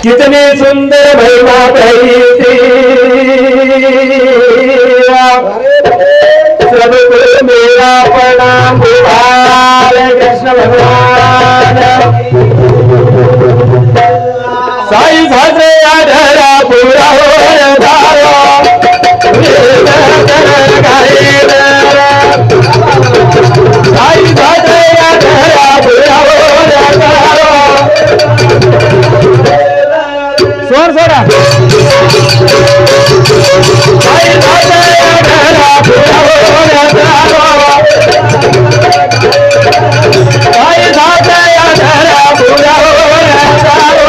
कितनी सुंदर महिमा कहती सबको मेरा प्रणाम कृष्ण भगवान साई सासे आधरा पूरा हो धारो साई सासे आधरा पूरा हो धारो स्वर सोरा साई सासे आधरा पूरा हो धारो साई सासे आधरा पूरा हो धारो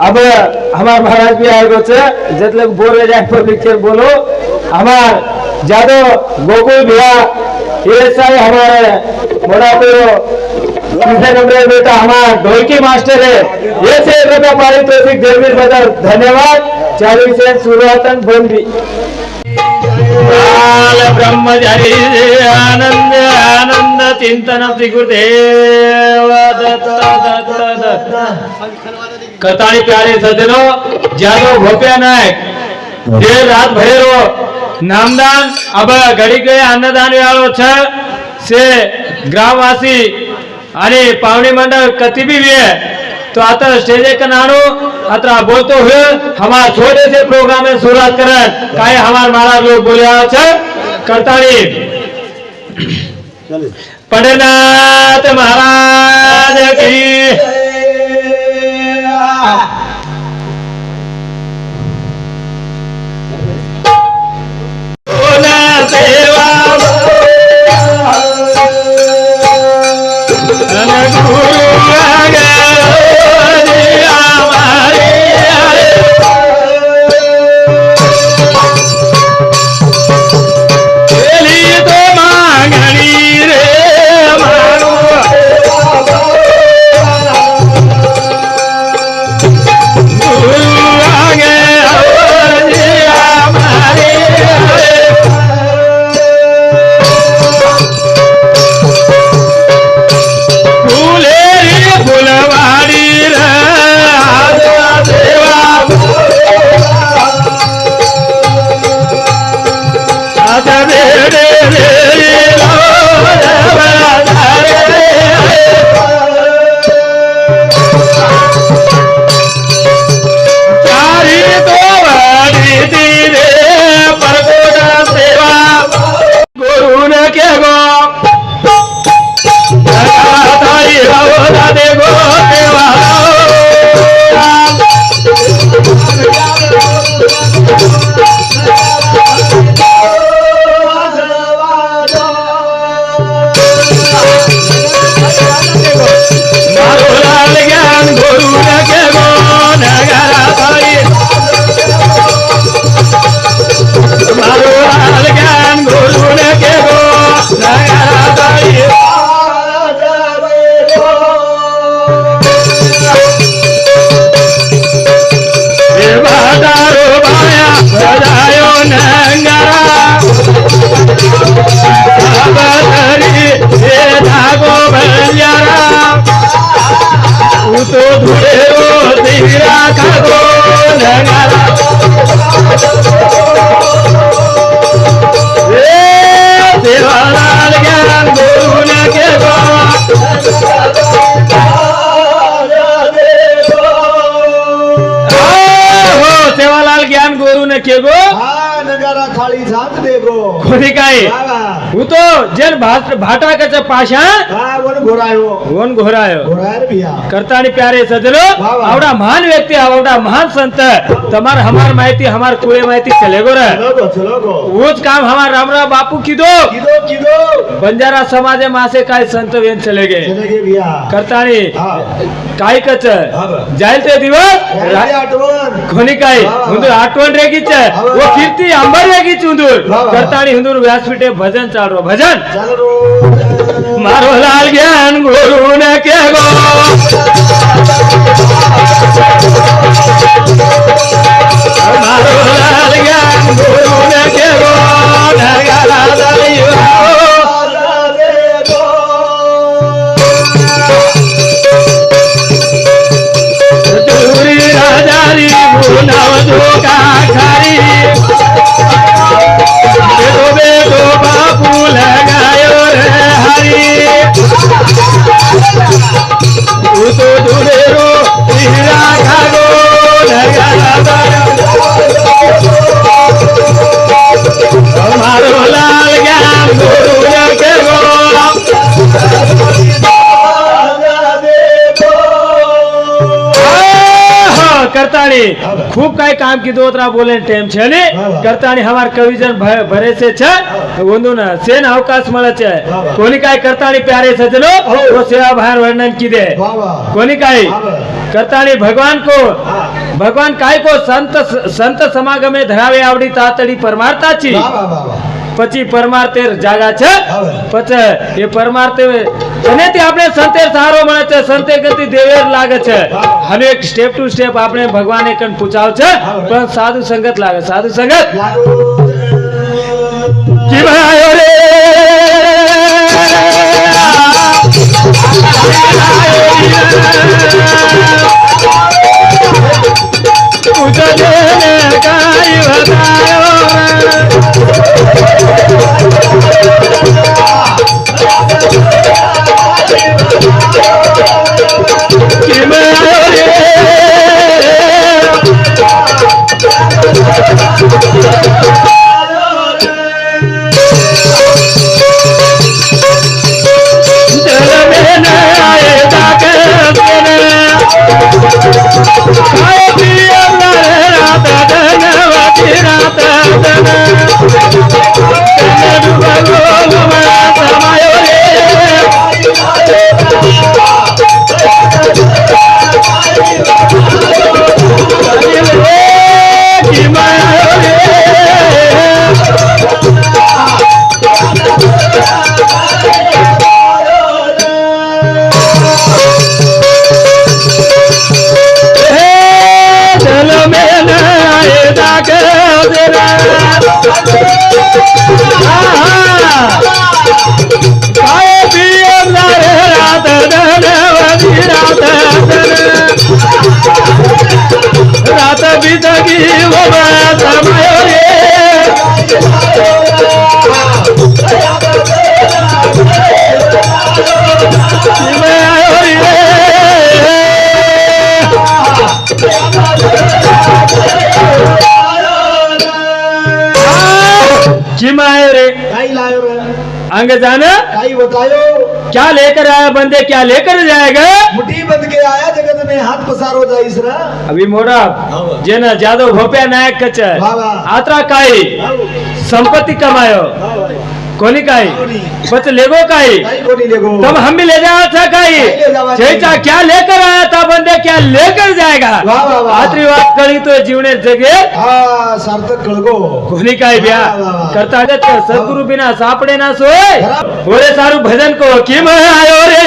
अब हमार महाराज भी आएगो छे जतले बोले जाए पब्लिक के बोलो हमार जादव गोकुल भैया ये सारे हमारे बड़ा तीसरे नंबर बेटा हमारा ढोलकी मास्टर है ये से बेटा पारितोषिक देवी बदल धन्यवाद चालू से शुरुआतन बंदी ब्रह्मचारी आनंद आनंद चिंतन श्री गुरुदेव कताड़ी प्यारे सज्जनों जादव भोपिया नायक देर रात भरेरो नामदान अब घड़ी गए अन्नदान वालों से ग्रामवासी आणि पावणी मंडळ कतिबी है तो आता स्टेज का नानो अतरा बोलते हुए हमारे छोटे से प्रोग्राम में शुरुआत करन काय हमार महाराज लोग बोले अच्छा करताड़ी पंडितनाथ महाराज की सेवा ને કેગો હા નગારા થાળી જાત દેગો કોની કાઈ વાહ હું તો જેન ભાટા કે પાછા વાહ વન ઘોરાયો વન ઘોરાયો ઘોરાય ભિયા કરतानी प्यारे सजनो वाह। आवड़ा महान व्यक्ति आवड़ा महान संत तमार हमार माहिती हमार कुए माहिती चलेगो रे चलो गो वो ज काम हमार रामराव बापू कीधो किदो किदो बंजारा समाज मासे काय संत वेन चलेगे चलेगे भैया करतानी हाँ काय कच हाँ। जाईल ते दिवस राजा आठवण कोणी काय वाह, वाह। हुंदूर आठवण रेगीच वाह। वो कीर्ती अंबर रेगीच हुंदूर वाह, वाह। करतानी हुंदूर व्यासपीठे भजन चालरो भजन चल रो मारो लाल ज्ञान गुरु ने के गो मारो लाल ज्ञान गुरु ने के गो नगरा दलियो दूरी राजारी मुनाव धोका खारी बेटो बेटो बापू लगायो रे हरी तू तो दूरेरो हीरा खागो लगाया हमारो लाल ज्ञान गुरु ने के गो करतानी खूब काय काम कीधो ओतरा बोले टेम छे ने करतानी हमार कविजन भरे से छ वंदु न सेन अवकाश मळे छे कोनी काय करतानी प्यारे सजनो वो सेवा भार वर्णन कीधे कोनी काय करतानी भगवान काय को संत समागमे धरावे आवडी तातडी परमार्थाची પછી પરમાર્થે જાગા છે પછી એ પરમાર્થે અને તે આપણે સંતે સારો મળે છે સંતે ગતિ દેવેર લાગે છે અને એક સ્ટેપ ટુ સ્ટેપ આપણે ભગવાને કન પૂછાવ છે પણ સાધુ સંગત લાગે સાધુ સંગત જીવાયો રે પૂછજે ને કાઈ બતાયો रात बीतगी वो समय रे जिमाए रे काई लायो रे आगे जाना काई बतायो क्या लेकर आया बंदे क्या लेकर जाएगा मुट्ठी बंद के आया जगत में हाथ पसारो जाइस रा अभी मोड़ा जेना जादव भोप्या नायक कच आत्रा काई संपत्ति कमायो कोनी काई बच लेगो काई कोनी लेगो तब हम भी ले जाया था काई जैसा क्या लेकर आया था बंदे क्या लेकर जाएगा आत्री बात करी तो जीवने जगे हाँ सार्थक कळगो कोनी काई ब्या करता जत सद्गुरु बिना सापड़े ना सोए बोले सारू भजन को कि मैं आयो रे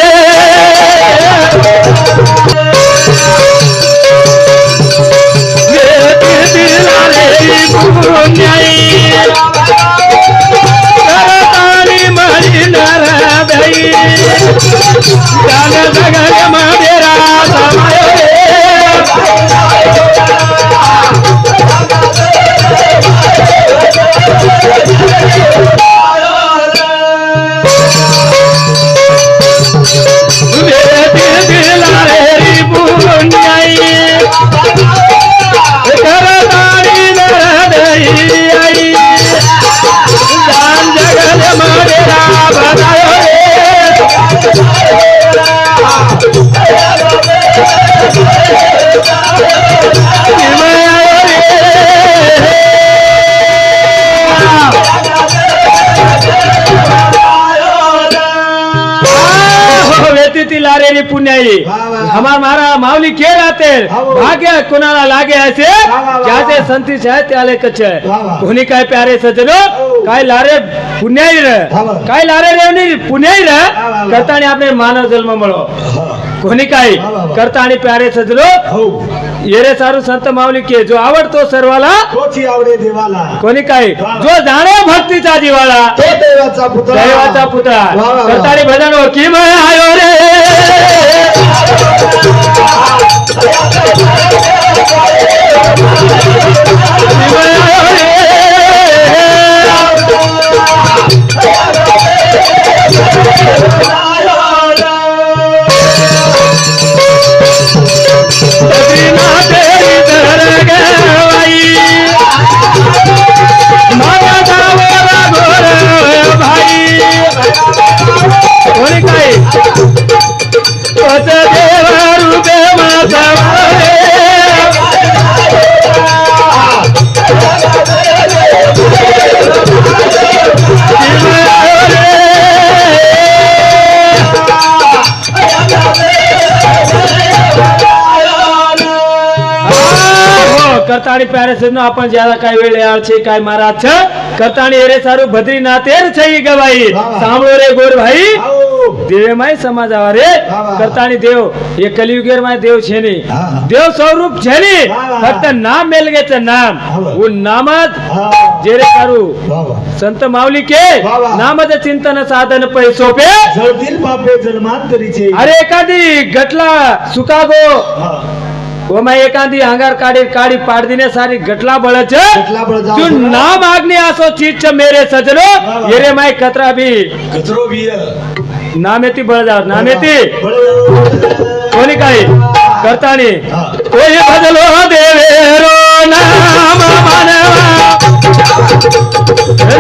दिल पुण्याई वा, वा. हमार मारा माऊली के राहते हो. भाग्य कोणाला लागे असे वा, वा. ज्याचे संतीश आहे त्याले कच्छ वा, वा. कोणी काय प्यारे सजनो हो. काय लारे पुण्याई रे वा, वा. काय लारे रेवणी पुण्याई रे वा, वा. करताना आपले मानव जन्म મળો कोणी काय वा, वा, वा. करता आणि प्यारे सजनो हो येरे सारू संत माऊली के जो आवडतो सर्वाला तोची आवडे देवाला कोणी काय वा. जो जाणे भक्तीचा जीवाला तो देवाचा पुतळा दैवाचा पुतळा वा, वा, वा. करतानी भजन की मैं आयो रे की मैं आयो रे बद्रीनाथ तेरी दरगाई माता जावेरा गोर भाई कोणी काय पच देवा रूपे माता करताणी प्यारे सजनो आपण ज्यादा काय वेळ यार છે काय महाराज છે કરતાણી એરે સારું બદ્રીનાથ એર છે ઈ ગવાઈ વાહ. સાંભળો રે ગોર ભાઈ આવો. દેવમાય સમાજ આવા રે વાહ, વાહ. કરતાણી દેવ એ કલિયુગેર માં દેવ છે ની હા, હા. દેવ સ્વરૂપ છે ની વાહ, વાહ. ફક્ત નામ મેલ ગે છે નામ હા, વાહ. હું નામ જ હા જેરે સારું वा वा संत माऊली के वाह, वाह. नाम ज चिंतन साधन पैसो पे जळतील पापे जन्मांतरीचे अरे एखादी गटला सुकागो हा. ओमा एखादी अंगार काढी काढी पाडदिने सारी गटला बळच गटला बळ जाऊ तू बरं. नाम आग्ने असो चीज छ मेरे सजनो वाह. येरे माय कतरा भी कचरो बिय नामेती बळ जाव नामेती बळ- कोणी काही करतानी हा. कोई बदलो देवेरो नाम मानवा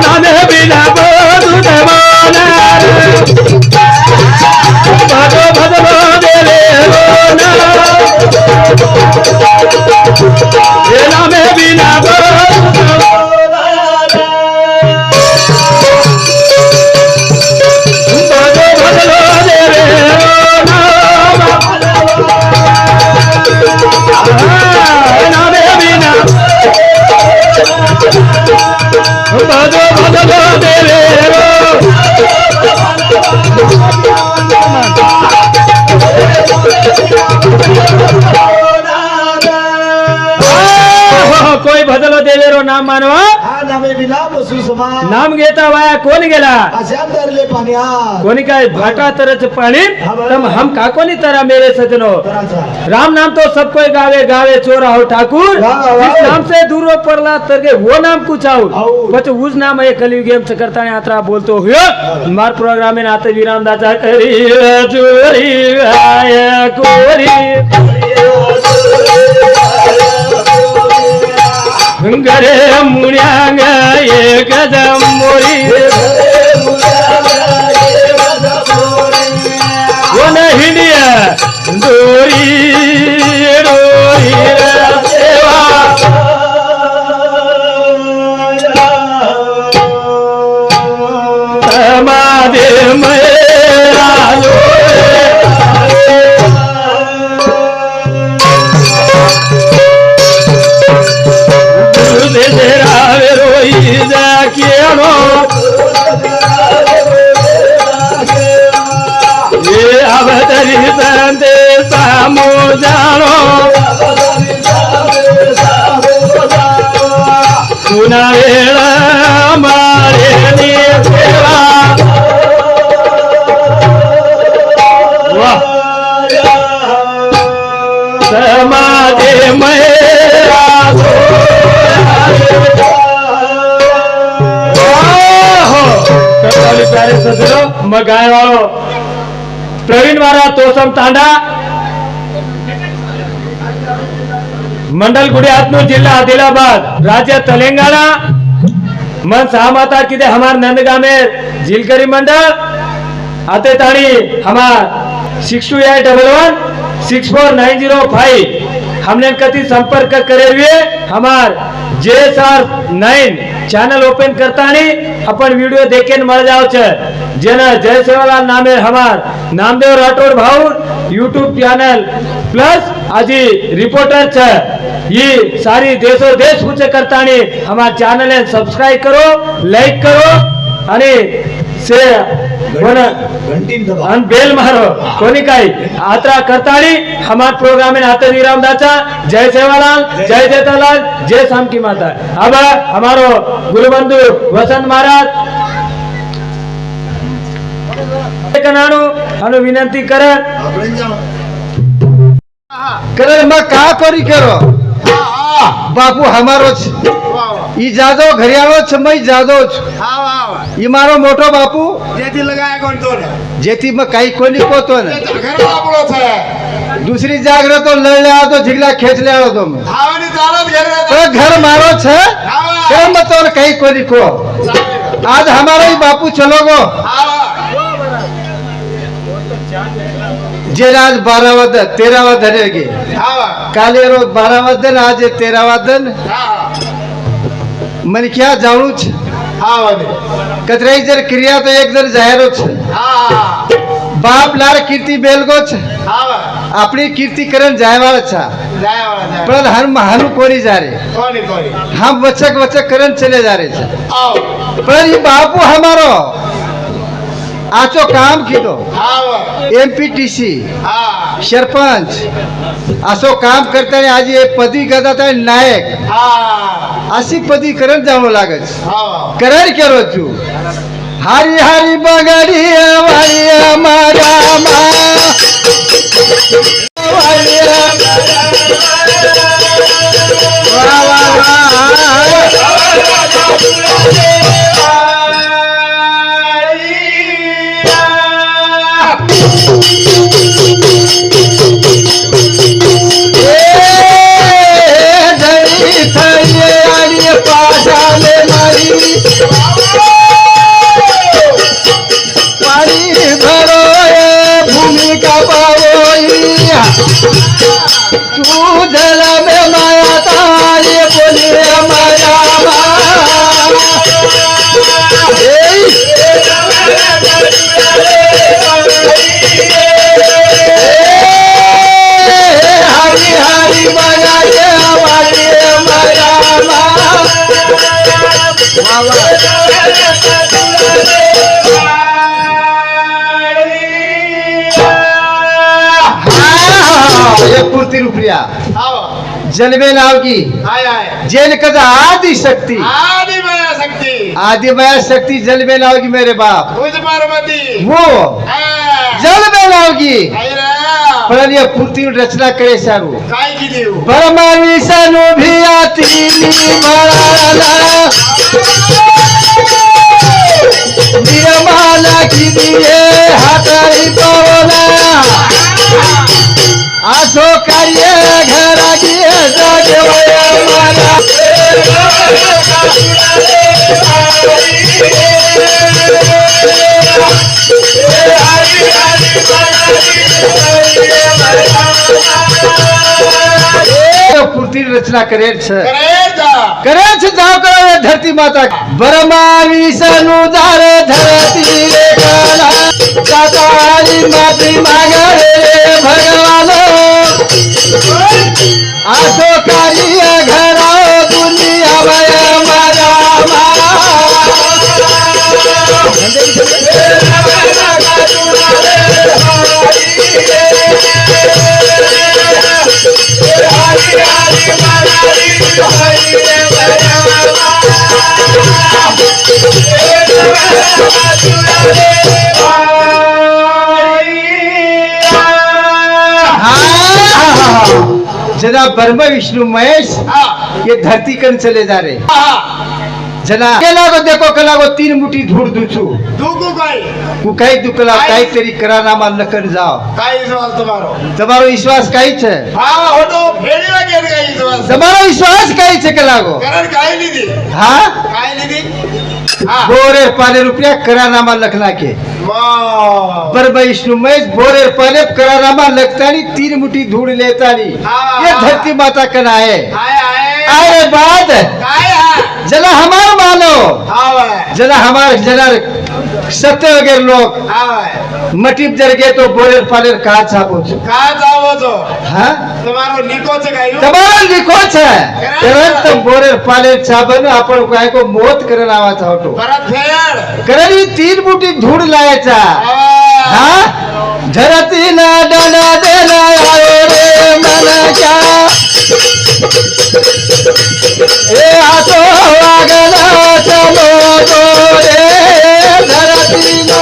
नामे बिना बोध माना बदलो देवेरो नाम ये नामे बिना बदलो देवेरो नाम नामे बिना बदलो देवेरो कोई बदलो देवेरो नाम मानवा हा नामे विना बसू समान नाम घेता वाया कोण गेला अशात तरले पाण्यात कोणी काय भाटा तरच पाणी तम हम काकोनी तरा मेरे सजनो तराचा. राम नाम तो सब कोई गावे गावे चोरा हो ठाकुर वाह, वाह. जिस नाम से दूर हो पड़ला तरगे वो नाम कुछ आउ आउ. बच उस नाम है कलयुग गेम से करता है यात्रा बोलतो हुयो मार प्रोग्राम में नाते विराम दाता करी चोरी आया कोरी घरे मुण्यांग एक मोरी वन हिंडिया डोरी डोरी सेवा समाधि मेरा रोई जाकियानो ये अवतरी संते सामो जानो सुना वेला मारे नी सेवा वाह समाधि मेरा प्यारे सजनो मग गाय वाळो प्रवीण वारा तोसम तांडा मंडल गुड़ी हातनूर जिला आदिलाबाद राज्य तेलंगाना मन सहमता किदे हमार नंदगामेर झिलकरी मंडल आते ताणी हमार 6281 64905 हमने कति संपर्क करे हुए हमार JSR9 चैनल ओपन करतानी अपन वीडियो देखे मर जाओ छे जेना जय सेवालाल नामे हमार नामदेव राठौड़ भाऊ यूट्यूब चैनल प्लस आजी रिपोर्टर छे ये सारी देशो देश पूछे करतानी हमार चैनल ने सब्सक्राइब करो लाइक करो आणि से घंटी दबा अन बेल मारो कोणी काही आत्रा करताळी हमार प्रोग्राम में आते विराम दाचा जय सेवालाल जय जेठालाल जय शामकी माता अब हमारो गुरुबंधु वसंत महाराज कनाणु अनु विनंती करत करे मग का करी करो बापू हमारो छ ई जादो घरियाळो छ मई जादो छ ई मारो मोटो बापू જેથી લગાય કોણ તો ને जेथी में काई कोनी कोतो ने ઘર આપણો છે दूसरी जागरे तो लड़ ले तो झिगला खेच ले तो मैं ખાવાની ચાલત ઘર तो घर मारो छ के मत और काई कोनी को आज हमारा ही बापू चलो गो जे राज 12 13 धरेगे काले रोज 12 दिन आज 13 दिन मन क्या जाणू छ कतराई जर क्रिया तो एक जर जाहिरो छ बाप लार कीर्ति बेलगो छ अपनी कीर्ति करन जाय वाला छ पर हम हानु कोनी जा रे हम वचक वचक करन चले जा रे छ पर ये बापू हमारो आचो काम कीधो एमपीटीसी सरपंच असो काम करता आज ये पदवी गदा नायक अशी पदवी करन जावं लागत करार केलो तू हरी हरी बगड़ी वाली मारा तू जल में माया तारी बोली माया हरी हरी माया एक पूर्ति रुपया जलवे नाव की जेल कदा आदि शक्ति आदि माया शक्ति जलवे नाव की मेरे बाप वो जलवे नाव की पर ये पूर्ति रचना करे सारू परमाणु सानु भी आती निर्माला की दिए हाथाई पवना आसो कार्य घर पूर्ति रचना करे जाओ करो धरती माता बरमावी सनुदार धरती माती मांगे भगवान आसो कार्य घर दुनिया जना ब्रह्म विष्णु महेश ये धरती कन चले जा रहे जना केला को देखो कला को 3 मुट्ठी धूड़ दूचू कुकाई दुकला काई तेरी कराना मान लखन जाओ તમારો વિશ્વાસ કાઈ છે તમારો વિશ્વાસ કાઈ છે કલા को હા કાઈ લીધી हाँ। बोरे पाले रुपया करानामा लखना के वाह पर वैष्णु में बोरे पाले करानामा लगता नहीं 3 मुट्ठी धूड़ लेता नहीं हाँ। ये धरती माता कना है आए आए आए बाद काय है जना हमार मानो आवे जना हमार जना सत्य वगैरह लोग आवे मटीप जर गए तो बोरे पाले कहा छापो छो काय जावो છો हाँ તમારો નીકો છે કાયું તમારો લીખો છે તરત બોરે પાલે छापन आपण काय को मोत करन आवा छावतो परत फेड करणी 3 मुठी धूळ लायचा आवे हाँ धरती ना डाना देना आयो रे मन क्या ए आतो आगला चलो तो रे धरती ना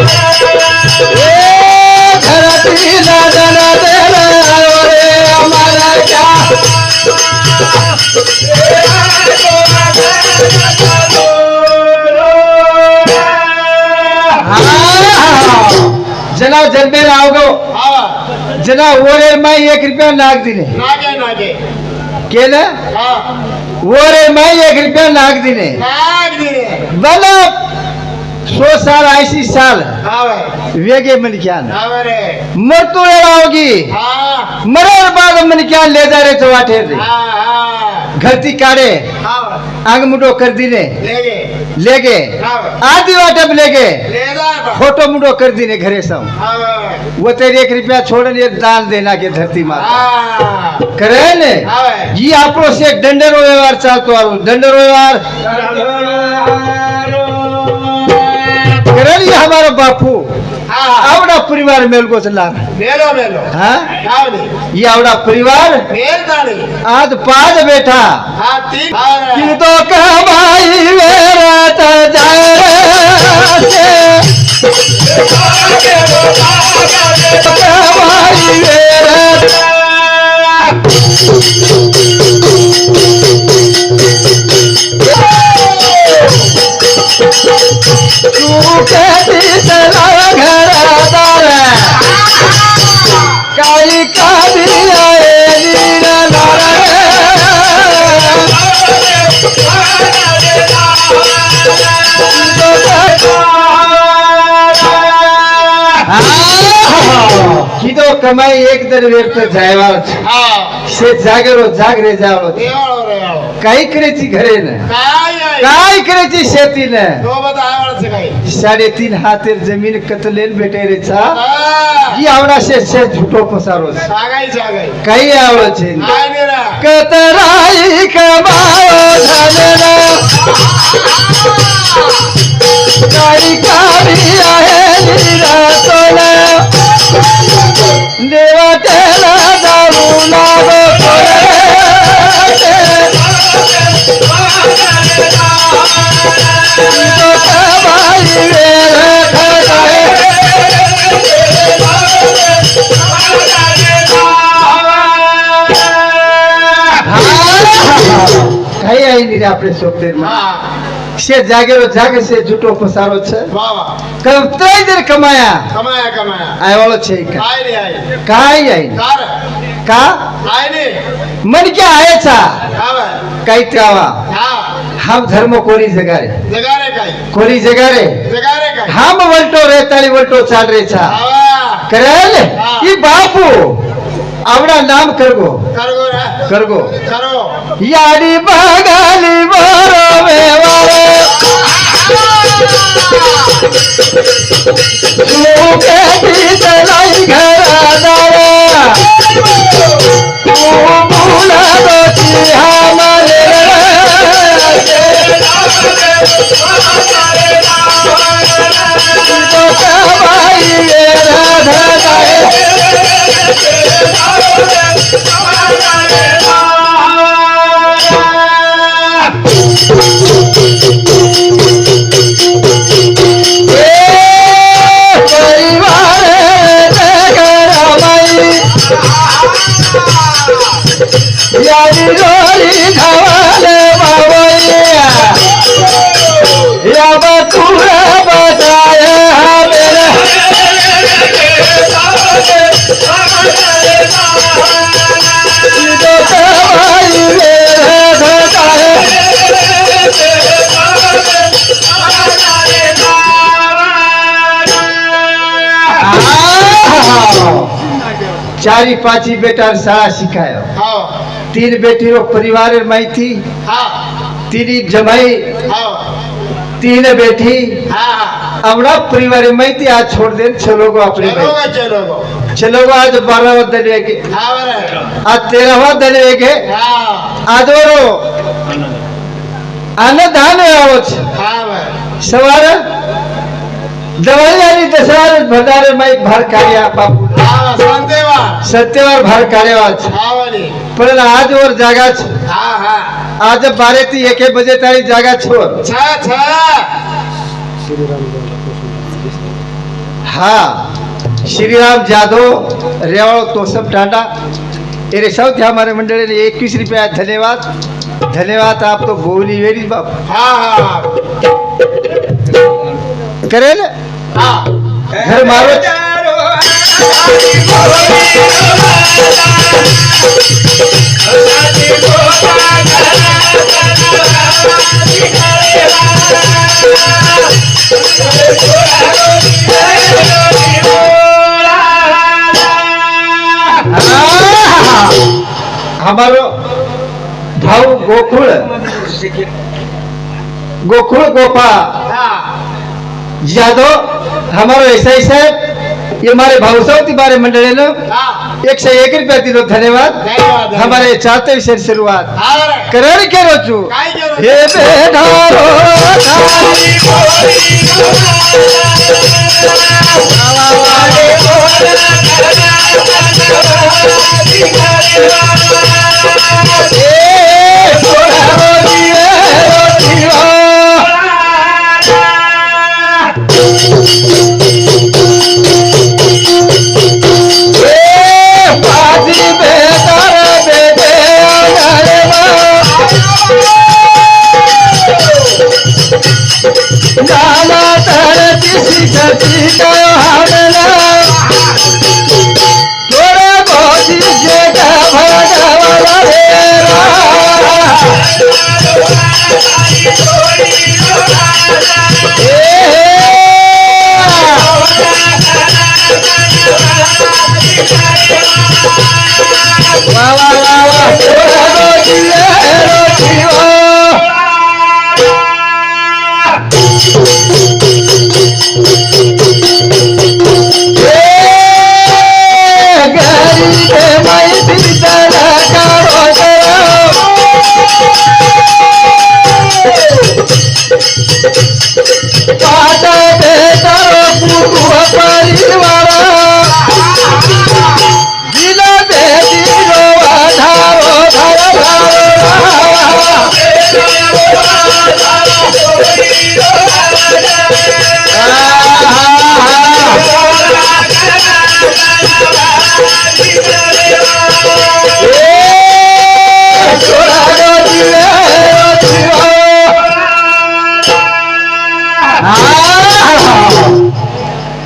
ए धरती ना डाना देना आयो रे हमारा क्या जना जन्मे आओगो आवे जना ओरे माई 1 रुपया नाग दिने नागे नागे केले हां ओरे माई 1 रुपया नाग दिने नाग दिने बला 100 साल 80 साल आवे वेगे मन क्या आवे रे मरतो होगी हां मरर बाद मन क्या ले जा रे चवाठे रे हां हां घरती काढ़े आवे आंग मुडो कर दिने लेगे लेगे आवे आदि वाटप लेगे ले जा फोटो मुडो कर दिने घरे सब आवे वो तेरे 1 रुपया छोड़न ये दान देना के धरती माता हां करे ने आवे ये आपरो से दंडरो व्यवहार चालतो आरो दंडरो व्यवहार करे ये हमारो बापू हां आवड़ा परिवार मेल को चला मेलो मेलो हाँ आवनी ये आवड़ा परिवार मेल ताणी आज पाद बैठा हां तीन आवे कि तो कमाई मेरा तो जाए कमाई मेरा तू कहती चला घरादार काई का भी आए नीरा किदो कमाई एक दर व्यक्त जायवाळ हां से जागरो जागरे जावळो देवाळो रे आવો काय करेची घरे न काय आहे काय करेची शेती न तो बता आवळ છે काय 3.5 हातेर जमीन कतलेल भेटे रे छा हां ई आवडा से झूठो पसारो छे सागाई सागाई काही आवडो छे काय नेरा कतराई कमाओ धनना काही कावी आहे निरा सोना देवा तेला दारू लागो तो कमाई वेर खटाए काही आहे निरा आपले सोबतेर માં हां से जागेरो जागे से झूठो पसारो छे वाह वाह કઈ દર કમાયા કમાયા કમાયા આયવાળો છે કા काय रे आई કાઈ આઈ कार કા काय रे मन क्या आए छा आवे કઈ ત્રાવા हां हम धर्म कोरी जगा रे जगा रे काय कोरी जगा रे जगा रे काय हम वल्टो रेताली वल्टो चाल रे छा आवा करेल हाँ। की बापू आवड़ा नाम करगो करगो रे करगो करो यारी बगाली बोरो वेवारो तू के चलाई घरादारा तू भूला दो हमारे तो कमाई राधा यारी रोरी धवाले बाबैया या बतूरा बताए हमें चारी पांची बेटा शाळा शिकायो हाव 3 बेटी रो परिवार माहिती हा 3 जमाई हाव 3 बेटी हा अपना परिवार माहिती आज छोड़ दे चलो गो अपने भाई चलो गो आज 12वां दिन है के आज 13वां दिन है के आज रो अन्नदान आवो छे सवार दवाई आली दसरा भंडारे माई भार कार्या बापू सत्यवार भार कार्या छे पण आज और जागा छे आज 12 થી 1 बजे तारी जागा छोड़ हाँ श्री राम जादव रेवाड़ो तोसम टांडा एरे सौथी हमारे मंडली ने 21 रुपया धन्यवाद धन्यवाद आप तो बोली वेरी बाप करे न घर मारो हमारो भाव गोकुल गोकुल गोपा यादव हमारो ऐसा ही साहब ये हमारे भाव साहब बारे मंडले ने 101 रुपया दिलो धन्यवाद हमारे चाहते से शुरुआत करण के रोचू हे बेधारो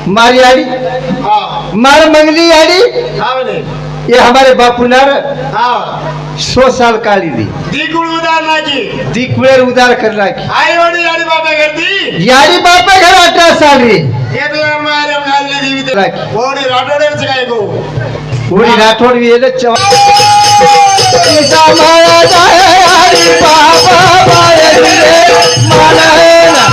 मारी आड़ी मार मंगली आड़ी ये हमारे बापू नार 100 साल काली दी दीकुड़ेर उदार करना की यारी बापा घर 18 साल री पूरी राठौड़ भी है माया जाए यारी बाबा माया रे माना है ना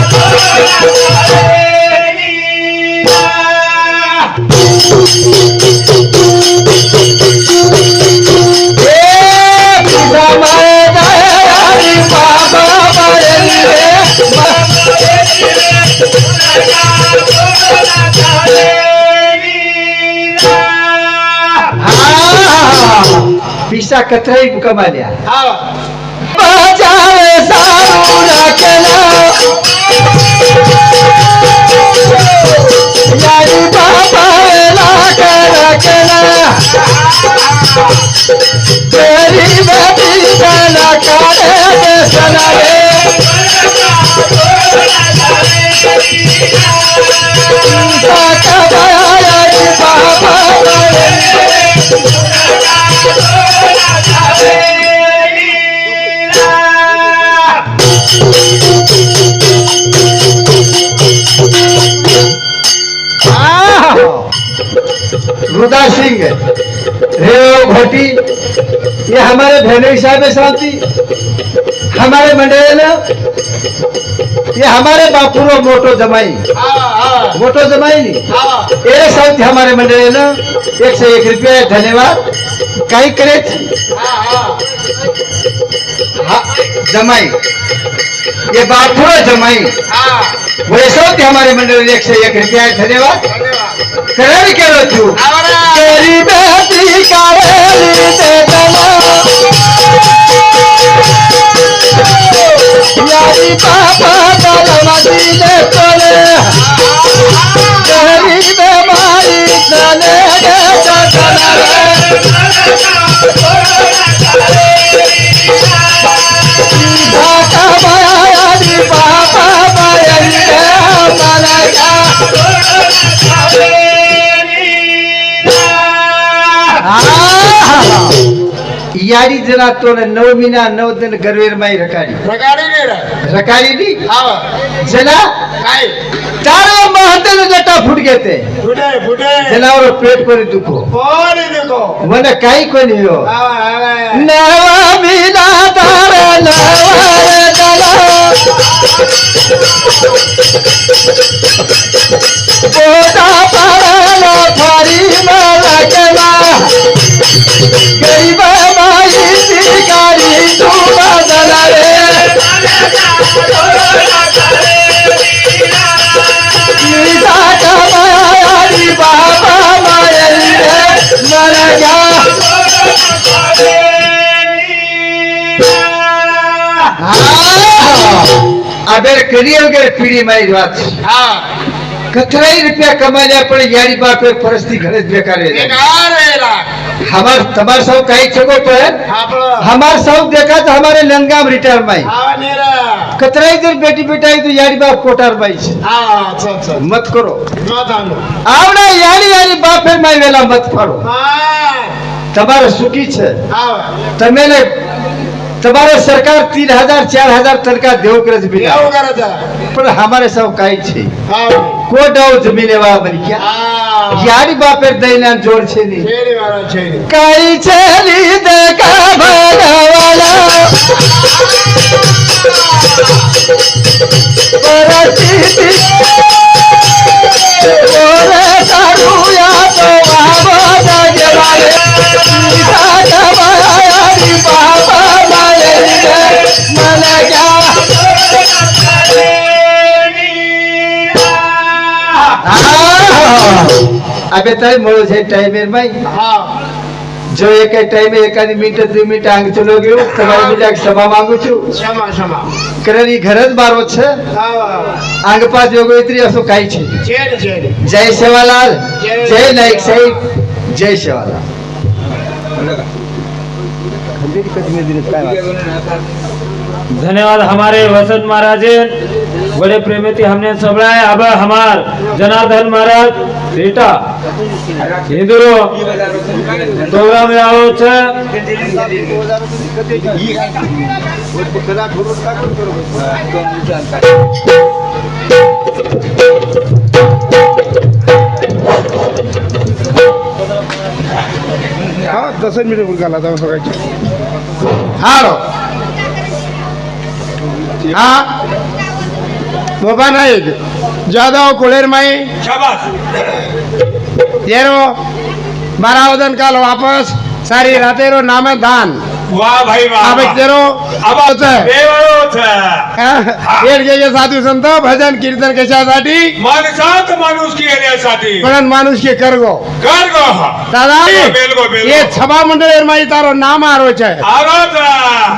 पीसा कतराई कमा लिया बाजारे सारू रखना यारी बाबा लाके रखना तेरी बेटी बना करे सना रे यारी बाबा रुदा सिंह रेव घोटी ये हमारे भेने साहब शांति हमारे मंडल ये हमारे बापुरो मोटो जमाई मोटो जमाई नहीं ये शांति हमारे मंडल 101 रुपया धन्यवाद काही करे जमाई ये बापुरो जमाई वैसे हमारे मंडल 101 रुपया धन्यवाद करेली केलो तू तेरी बेटी कारेली दे दना यारी पापा दलमती दे तोले तेरी बेमारी चले गे चला ढाका माया यारी पापा माया मलका यारी जना तो ने 9 महीना 9 दिन गरवेर माई रकाड़ी दी जना चारो महतन जटा फुट गए थे जना और पेट पर दुखो मने काई को नहीं हो नवा मिला तारे नवा दला बोदा पारा थारी माला केला गरीब माई शिकारी तू बदला रे नीता कमायारी बाबा मायरी मर गया अबेर करियल के पीढ़ी माई बात कतराई रुपया कमाया पण यारी बाप एक परिस्थिति घरे बेकार है हमार तमार सब कहीं छको पर हमार सब देखा तो हमारे नंदगाम रिटायर माई कतराई दिन बेटी बेटाई तो यारी बाप कोटार माई मत करो आवड़ा यारी यारी बाप है माई वेला मत पड़ो तमारे सुखी छे तमेले तुम्हारे सरकार 3000 4000 तनका देव करज बिना पर हमारे सब काई छे को डाउ जमीने वा बन क्या यारी बापेर दैना जोड़ छे नी काई छेली देखा भगवाना परस्थिति ओरे सारू या तो आवो जागे वाले सीता कमायारी बाबा अबे ताई मोड़ो छे टाइम माई जो एक टाइम एकादी मिनिट 2 मिनिट आंग चलो गयो તમારી બીજા ક્ષમા માંગુ છું ક્ષમા કરેલી ઘર જ મારો છે આંગ પાસ જોગો ઇતરી અસો કાઈ છે જય સેવાલાલ જય નાયક સાહેબ જય સેવાલાલ धन्यवाद हमारे वसंत महाराज बड़े प्रेमी थी हमने सबलाए अब हमार जनार्दन महाराज बेटा हिंदुरो प्रोग्राम में आओ छे हाँ 10 मिनिट बोलला था सगळ्याचे हारो हाँ बाबा नाईक जादव कोळेर माई शाबाश येरो 12 वदन काल वापस सारी रातेरो नामे दान वाह भाई वाह अब तेरो अब देवळो छे येर जे साधू संत भजन कीर्तन कशासाठी माणसात माणूस की येण्यासाठी पण माणूस के करगो दादा बेलगो ये सभा मंडळ माई तारो नाम आरो छे आवाज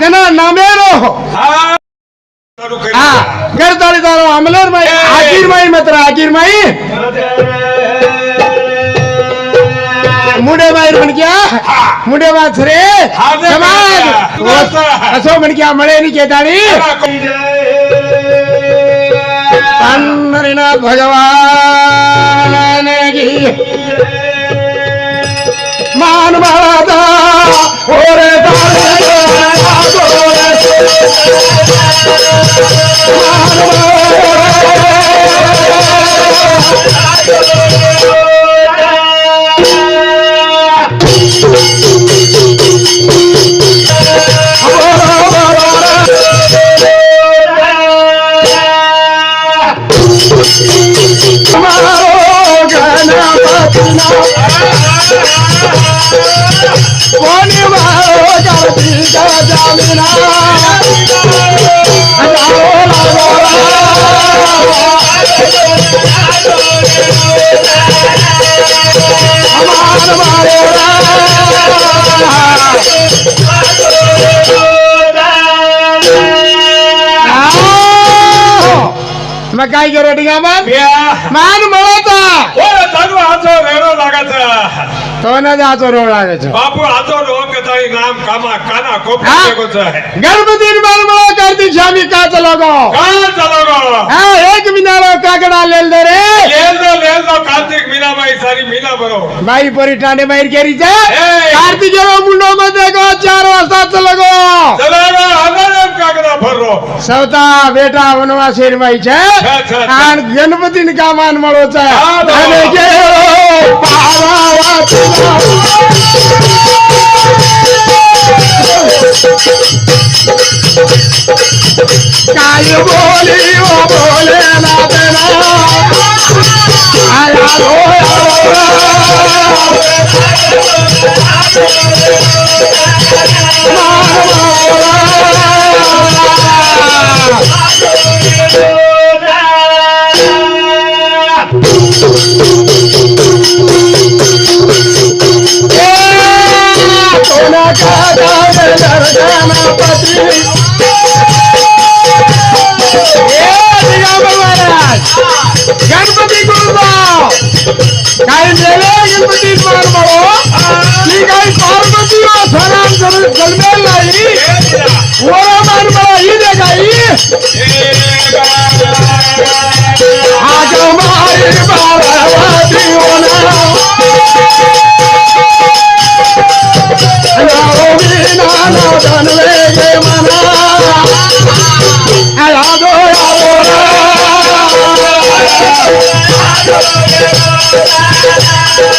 जना नामेरो हां कर तारी तारो अमलेर माई आखिर माई मत आखिर माई मुंडे माई बन गया मुंडे बात रे समाज असो बन गया मळे नहीं केतानी पंडरीनाथ भगवान की मान बादा ओरे जामिना कोणी मारो करती का जामिना जाओ हमार मारे मग काय करू टिकामान मान मळाचा तो ना जातो रोड लागायचं बापू आजो रोग कताई नाम कामा काना को हाँ? पूछे है गणपती मान मळा करती शामी का चलोगो कहां चलोगो हाँ एक मिनारो काकड़ा लेल दे रे ले दो कार्तिक मीना माई सारी मीना भरो माई पोरी टांडे मार केरी जा ए! कार्तिक मुंडो में देखो 4 वाजता चलोगो चलोगो हमारे काकड़ा भरो सवता बेटा वनवा शेर माई छे अच्छा। आन गणपती ने का मान मळो छे हाँ, तो। अरे के पावा काय बोली ओ बोले ना देना आया रो गणपती गुरुदेव काय नेले गणपती मान मळो की काय पार्वती व सराम जन्मेल नाही ओरा मान मळो ही दे गाई आज माई बारावती होना नारो मीना ना धनवे गे मना आदो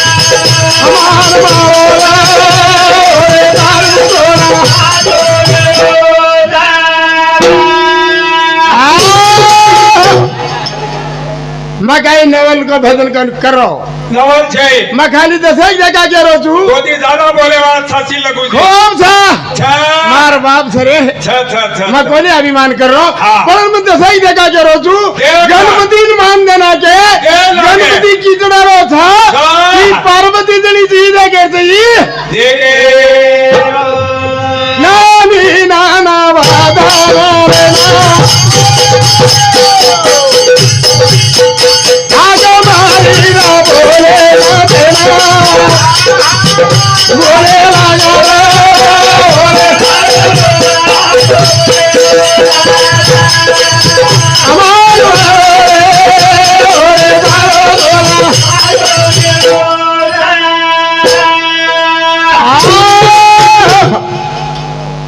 हमार बाबा रे दारू सोना मैं कहीं नवल को भजन करो नवल छे मैं खाली दसे जगह के रो छू गोदी ज्यादा बोले बात साची लगू जी खूब सा छा मार बाप सरे छा मैं कोने अभिमान कर रहा हाँ। पर मैं दसे जगह के रो छू देगा। गणपति ने मान देना के देगा। गणपति की जड़ा रो था हाँ। कि पार्वती जनी जी दे के चाहिए देगे नानी नाना वादा रे ना आजा मारी ना बोले ना देना बोले लगा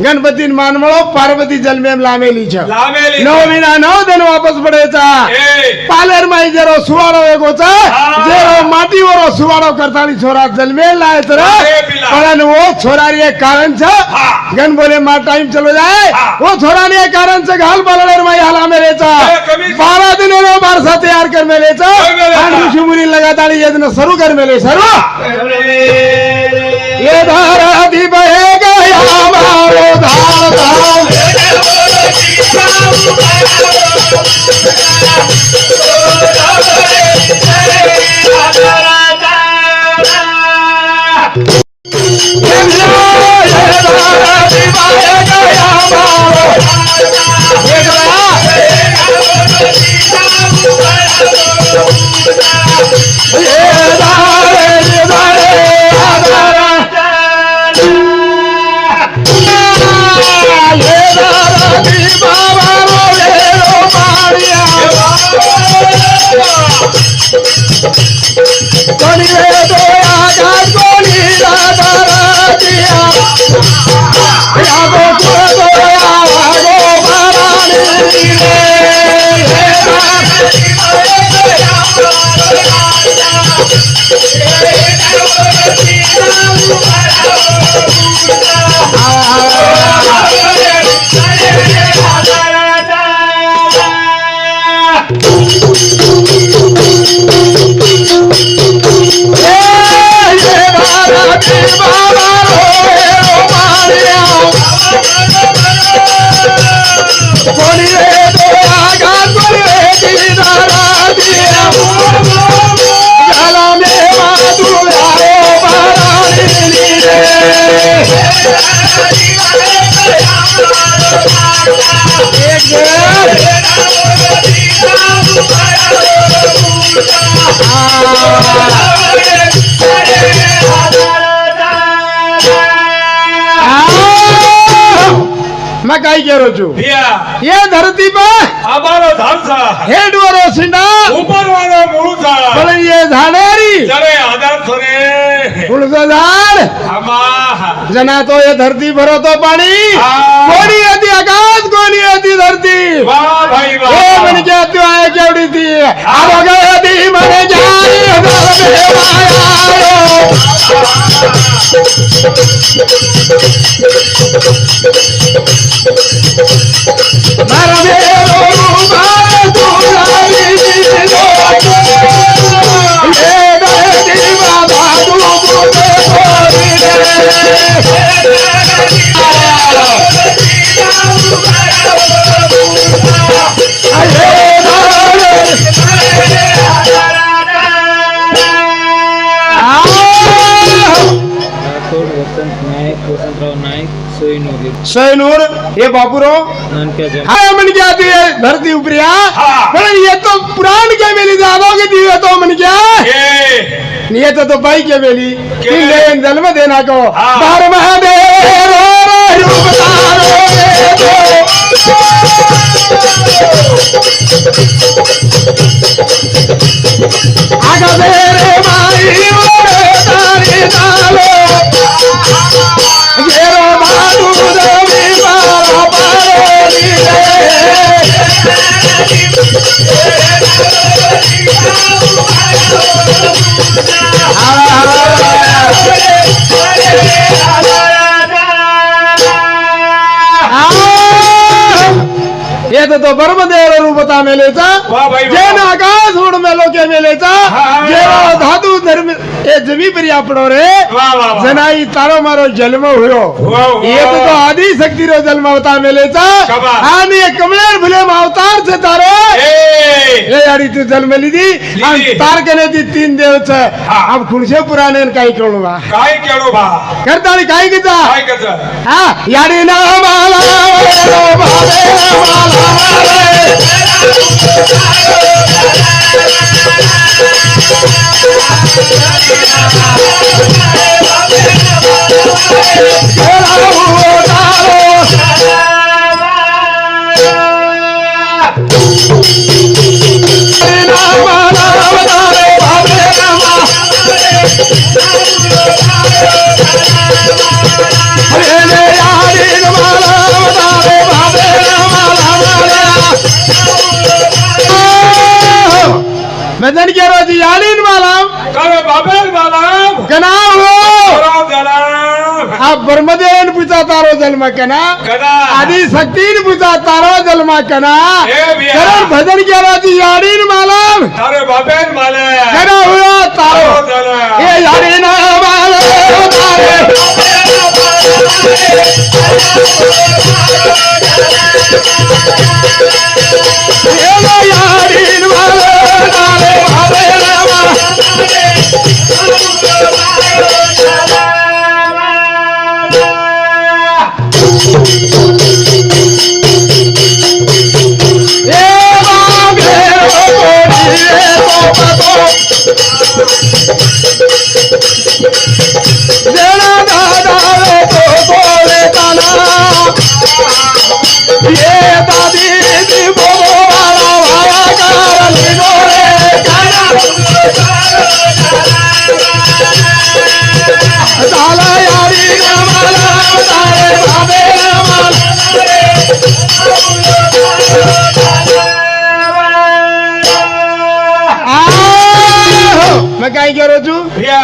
गणपती मान मळो पार्वती जन्मेम लामेली छ लामेली नौ महीना 9 दिन वापस पड़ेचा ए पालेर माई जेरो सुवाड़ो एगो छ हाँ। जेरो माटी वरो सुवाड़ो करताली छोरा जन्मेल लाए तर अरे पिला। पण वो छोरा रे कारण छ हाँ। गण बोले मा टाइम चलो जाए हाँ। वो छोरा रे कारण छ घाल बालेर माई हाला मेरे छ ए, कमी- 12 दिन रो बारसा तैयार कर मेले छ ए, मेले और था। ऋषि मुनि लगातार ये दिन शुरू कर मेले सरो ये धारा दी बहे गया मारो धार धार Yeah! मैं कई कह रहा छू भैया ये धरती पर हमारो धालसा हेड वालो सिंडा ऊपर वालो मुळसा पण ये झाडेरी जरे आदर सुने तुळसा झाड हमा जना तो ये धरती भरो तो पाणी हाँ। कोणी येते आकाश कोणी येते धरती वाह भाई हे वाह म्हणजे तू आहे केवढी ती अवघडी म्हणे जाई सैनूर हे बापूराव हाय म्हणजे आती धरती उपरिया हाँ। पण ये तो पुराण के मेली जावोगे दिवे तो मन क्या ये ये तो बाई के मेली के? ले जन्म देना को हाँ। बार महादेव रूप तारो आगा तेरे माई मोरे तारी तालो घेरो बादू देवी बारा बारो ये तो ब्रह्मदेव रूपता मेलेचा वाह भाई वाह। जेन आकाश उड मेलो के मेलेचा हाँ। जेरो धातु धर्म ए जमी पर आपड़ो रे वाह वाह वाह जनाई तारो मारो जन्म हुयो हुआ, हुआ। ये तो आदि शक्ति रो जन्म होता मेलेचा शाबाश। आनी कमलेर भले अवतार से तारो ए ए यारी तू जन्म लीदी लीदी। तार कने दी तीन देव छ हाँ। अब खुनसे पुराने काई करूंगा काय केलो बा करता नहीं काई किता काय कचा हां यारी ना माला रो बाबे माला मदन के रोज यालीन मालम करे बाबेल बालाम कना हो करो जलाम अब ब्रह्मदेव पूछा तारो जन्म कना कदा आदि शक्ति पूछा तारो जन्म कना ए बिया। करण भजन के रोज यालीन मालम तारे बाबेल माले कना हुआ तारो करो जलाम ये यालीन मालम तारे ये यालीन मालम तारे बाबे रामा ये बाबे कोड़ी जेना दादा तो बोले ताना ये दादी दी बोलो वाला वाला कर लिनो रे ताला यारी माला तारे बाबे माला मैं कहीं कह रहा छू भैया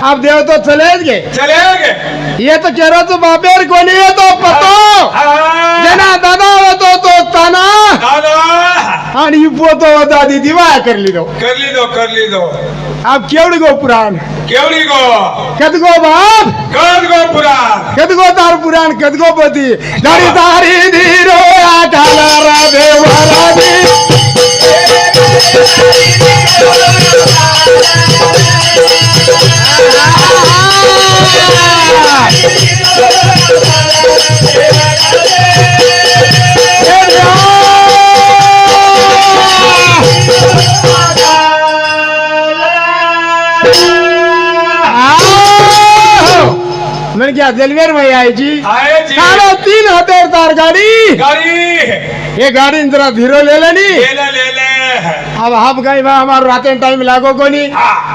आप देव तो चले गए चलेगे ये तो कह रहा तू बापेर को नहीं है तो पतो जना दादा हो तो ताना दादा आणि पोतो दादी दिवा कर ली दो कर ली दो आप केवड़ी गो पुराण केवली गो कद गो बाप कद गो पुराण कद गो तार पुराण कद गो पति दारी तारी धीरो आठाला रा देवाला दी मैंने क्या जलवेर में आई जी आए जी 3.5 हतेर तार गाड़ी गाड़ी ये गाड़ी जरा धीरो ले लेनी ले ले अब हम गई बा हमार राते टाइम लागो को नहीं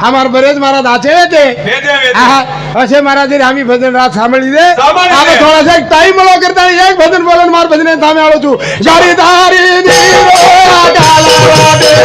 हमार बरेज महाराज आचे थे वेदे असे महाराज हम भजन रात सांभी दे सांभळी दे. अब थोड़ा सा टाइम મળો करता एक भजन बोलन मार भजन थामे आलो छू गाड़ी धारी धीरो काला वाटे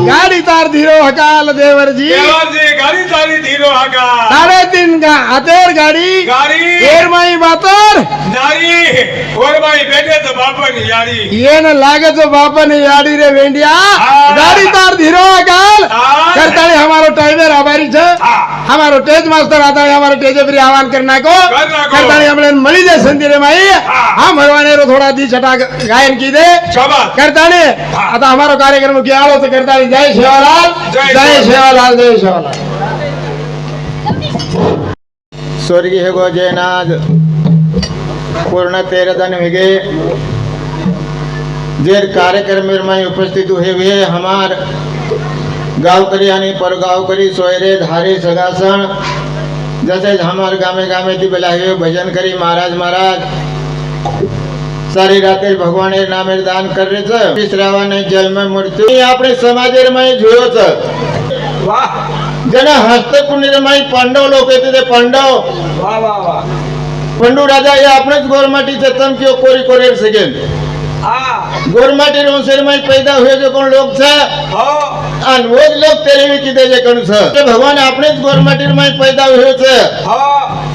गाड़ी तार धीरो हकाल देवर जी गाड़ी तारी धीरो हाका 3.5 का हतेर गाड़ी गाड़ी एर माई बातर नारी और भाई बेटे तो बापन यारी ये न लागे तो बापन याडी रे वेंडिया गाड़ी तार धीरो हकाल करता है हमारो टाइमर आभारी छे हमारो टेज मास्टर आता है हमारो टेज पर आह्वान करना को करता है हमने मળી જાય સંધી રે માઈ हम भगवान रो थोड़ा दी छटा गायन की दे शाबाश करता ने आता हमारो कार्यक्रम के आलो तो करता है जय सेवालाल जय सेवालाल जय सेवालाल स्वर्गीय हेगो जयनाथ पूर्ण 13 दिन विगे जेर कार्यक्रम में उपस्थित हुए वे हमार गावकरी आणि परगावकरी सोयरे धारे सगासन जैसे हमार गामे गामे थी बोलावे भजन करी महाराज सारी राते भगवान नामे दान कर रहे थे तिसरावा ने जल में मृत्यु आपणे समाजेर में जोयो छ वाह जना हस्तकुंडीर में पांडव लोक येते ते पांडव वाह वाह वाह पंडू राजा ये आपणेच गोरमाटीचे तमकियो कोरी कोरेर सकेन गोरमाटी रोसेर में पैदा हुए जो कोण लोग छे अन वो लोग तेरे में कीधे जे कणु छ ते भगवान आपणेच गोरमाटी में पैदा हुए छे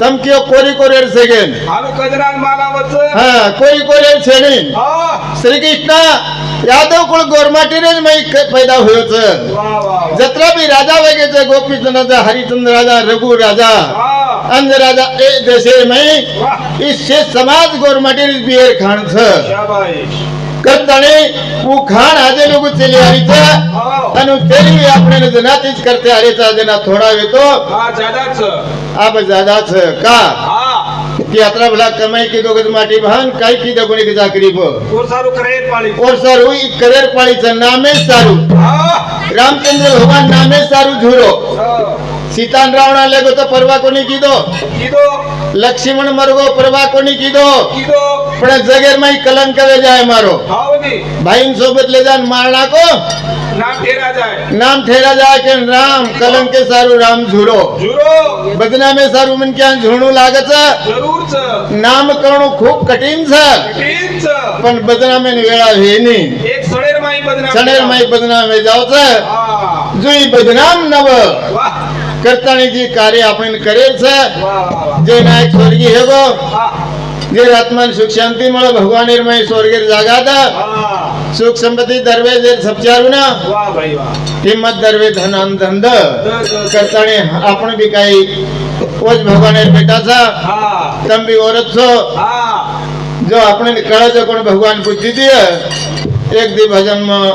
तमकियो कोरी कोरेर सकेन हालो कजरान मालावत हां कोरी कोरेर छेनी श्री कृष्ण यादव कुल गोरमाटी रे में पैदा हुए छे वाह वाह जत्रा भी राजा वगे छे गोपीचंद राजा हरिचंद्र राजा रघु राजा अंध राजा ए देशे में इस समाज गोरमाटी बियर खान छ शाबाश करताने वो खान आजे लोग चले आ रही था अनु तेरी भी आपने जनातीच करते आ रहे था जना थोड़ा वे तो ज्यादा छ आप ज्यादा छ का हां कि यात्रा भला कमाई की दोगत माटी बहन काई की दगुनी की चाकरी पो और सारू करेर पाली और सर हुई करेर पाली छ नामे सारू रामचंद्र भगवान नामे सारू झूरो सीता रावणा लेगो तो परवा कोनी कीधो कीधो लक्ष्मण मरगो परवा कोनी कीधो कीधो पण जगेर में कलंक ले जाए मारो हावनी भाई सोबत ले जान मारना को नाम ठेरा जाए के राम कलंक के सारू राम झूरो झूरो बदना में सारू मन क्या झूणू लागत जरूर छ नाम करणो खूब कठिन छ कठिन छ पण बदना में वेळा हे नी एक सडेर माई बदनाम सडेर माई बदनाम में जाओ छ हां जोई बदनाम नव वाह करतानी जी कार्य आपण करेल छ वाह जे नायक स्वर्गीय हेगो हां जे आत्मा सुख शांति मळ भगवान निर्मय स्वर्गेर जागा दा हां सुख संपत्ति दरवे जे सबचारू ना वाह भाई वाह हिम्मत दरवे धन धंद करताने आपण भी काही ओज भगवान बेटा था हां तम भी औरत छो हां जो अपने कळ जो कोण भगवान बुद्धि दिए એક દી ભજનમાં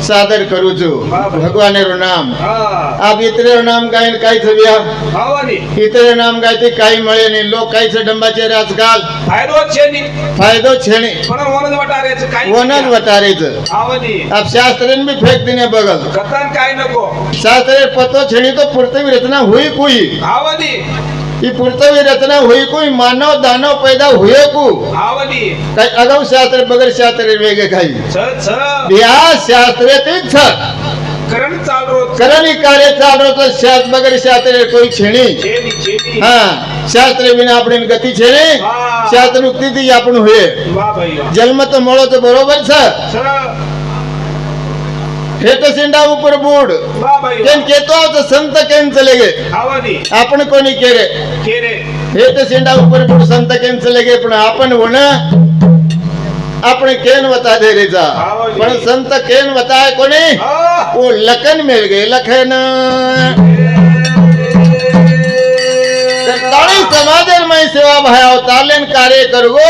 સાદર કરું છું ભગવાનેરું નામ આપ ઇતરેરું નામ ગાઈને કાંઈ થવ્યા આવવાની ઇતરે નામ ગાયથી કાંઈ મળે નહીં લોક કાંઈ છે ડંબા છે આજકાલ ફાયદો જ છે નહીં ફાયદો છે નહીં પણ વન જ વટારે છે કાઈ વન જ વટારે છે આવવાની આપ શાસ્ત્રને બી ફેંક દીને બગલ કતન કાઈ नको શાસ્ત્રે પતો છેણી તો પૂર્તવી રચના हुई कोई आवनी ये पूर्तवी रचना हुई कोई मानव दानव पैदा हुए को आवनी कई अगव शास्त्र बगर शास्त्र वेगे खाई छ छ बिया शास्त्रे तीच छ करण चाल रो करणी कार्य चाल रो तो शास्त्र बगर शास्त्र कोई छेणी छेनी हाँ शास्त्र बिना अपने गति छेणी हाँ। शास्त्र उक्ति थी आपण हुए वाह भाई वाह जन्म तो મળો તો બરોબર છે छ हेट सिंडा ऊपर बूढ़ वाह भाई केन केतो तो संत केन चले गए आवनी आपण कोणी केरे केरे हेट सिंडा ऊपर बूढ़ संत केन चले गए पण आपण होण આપણે કેન વતા દે રે જા પણ સંત કેન વતાય કોને ઓ લખન મિલ ગઈ લખન તાળી સમાજર માં સેવા ભાઈ અવતારલેન કાર્ય કરવો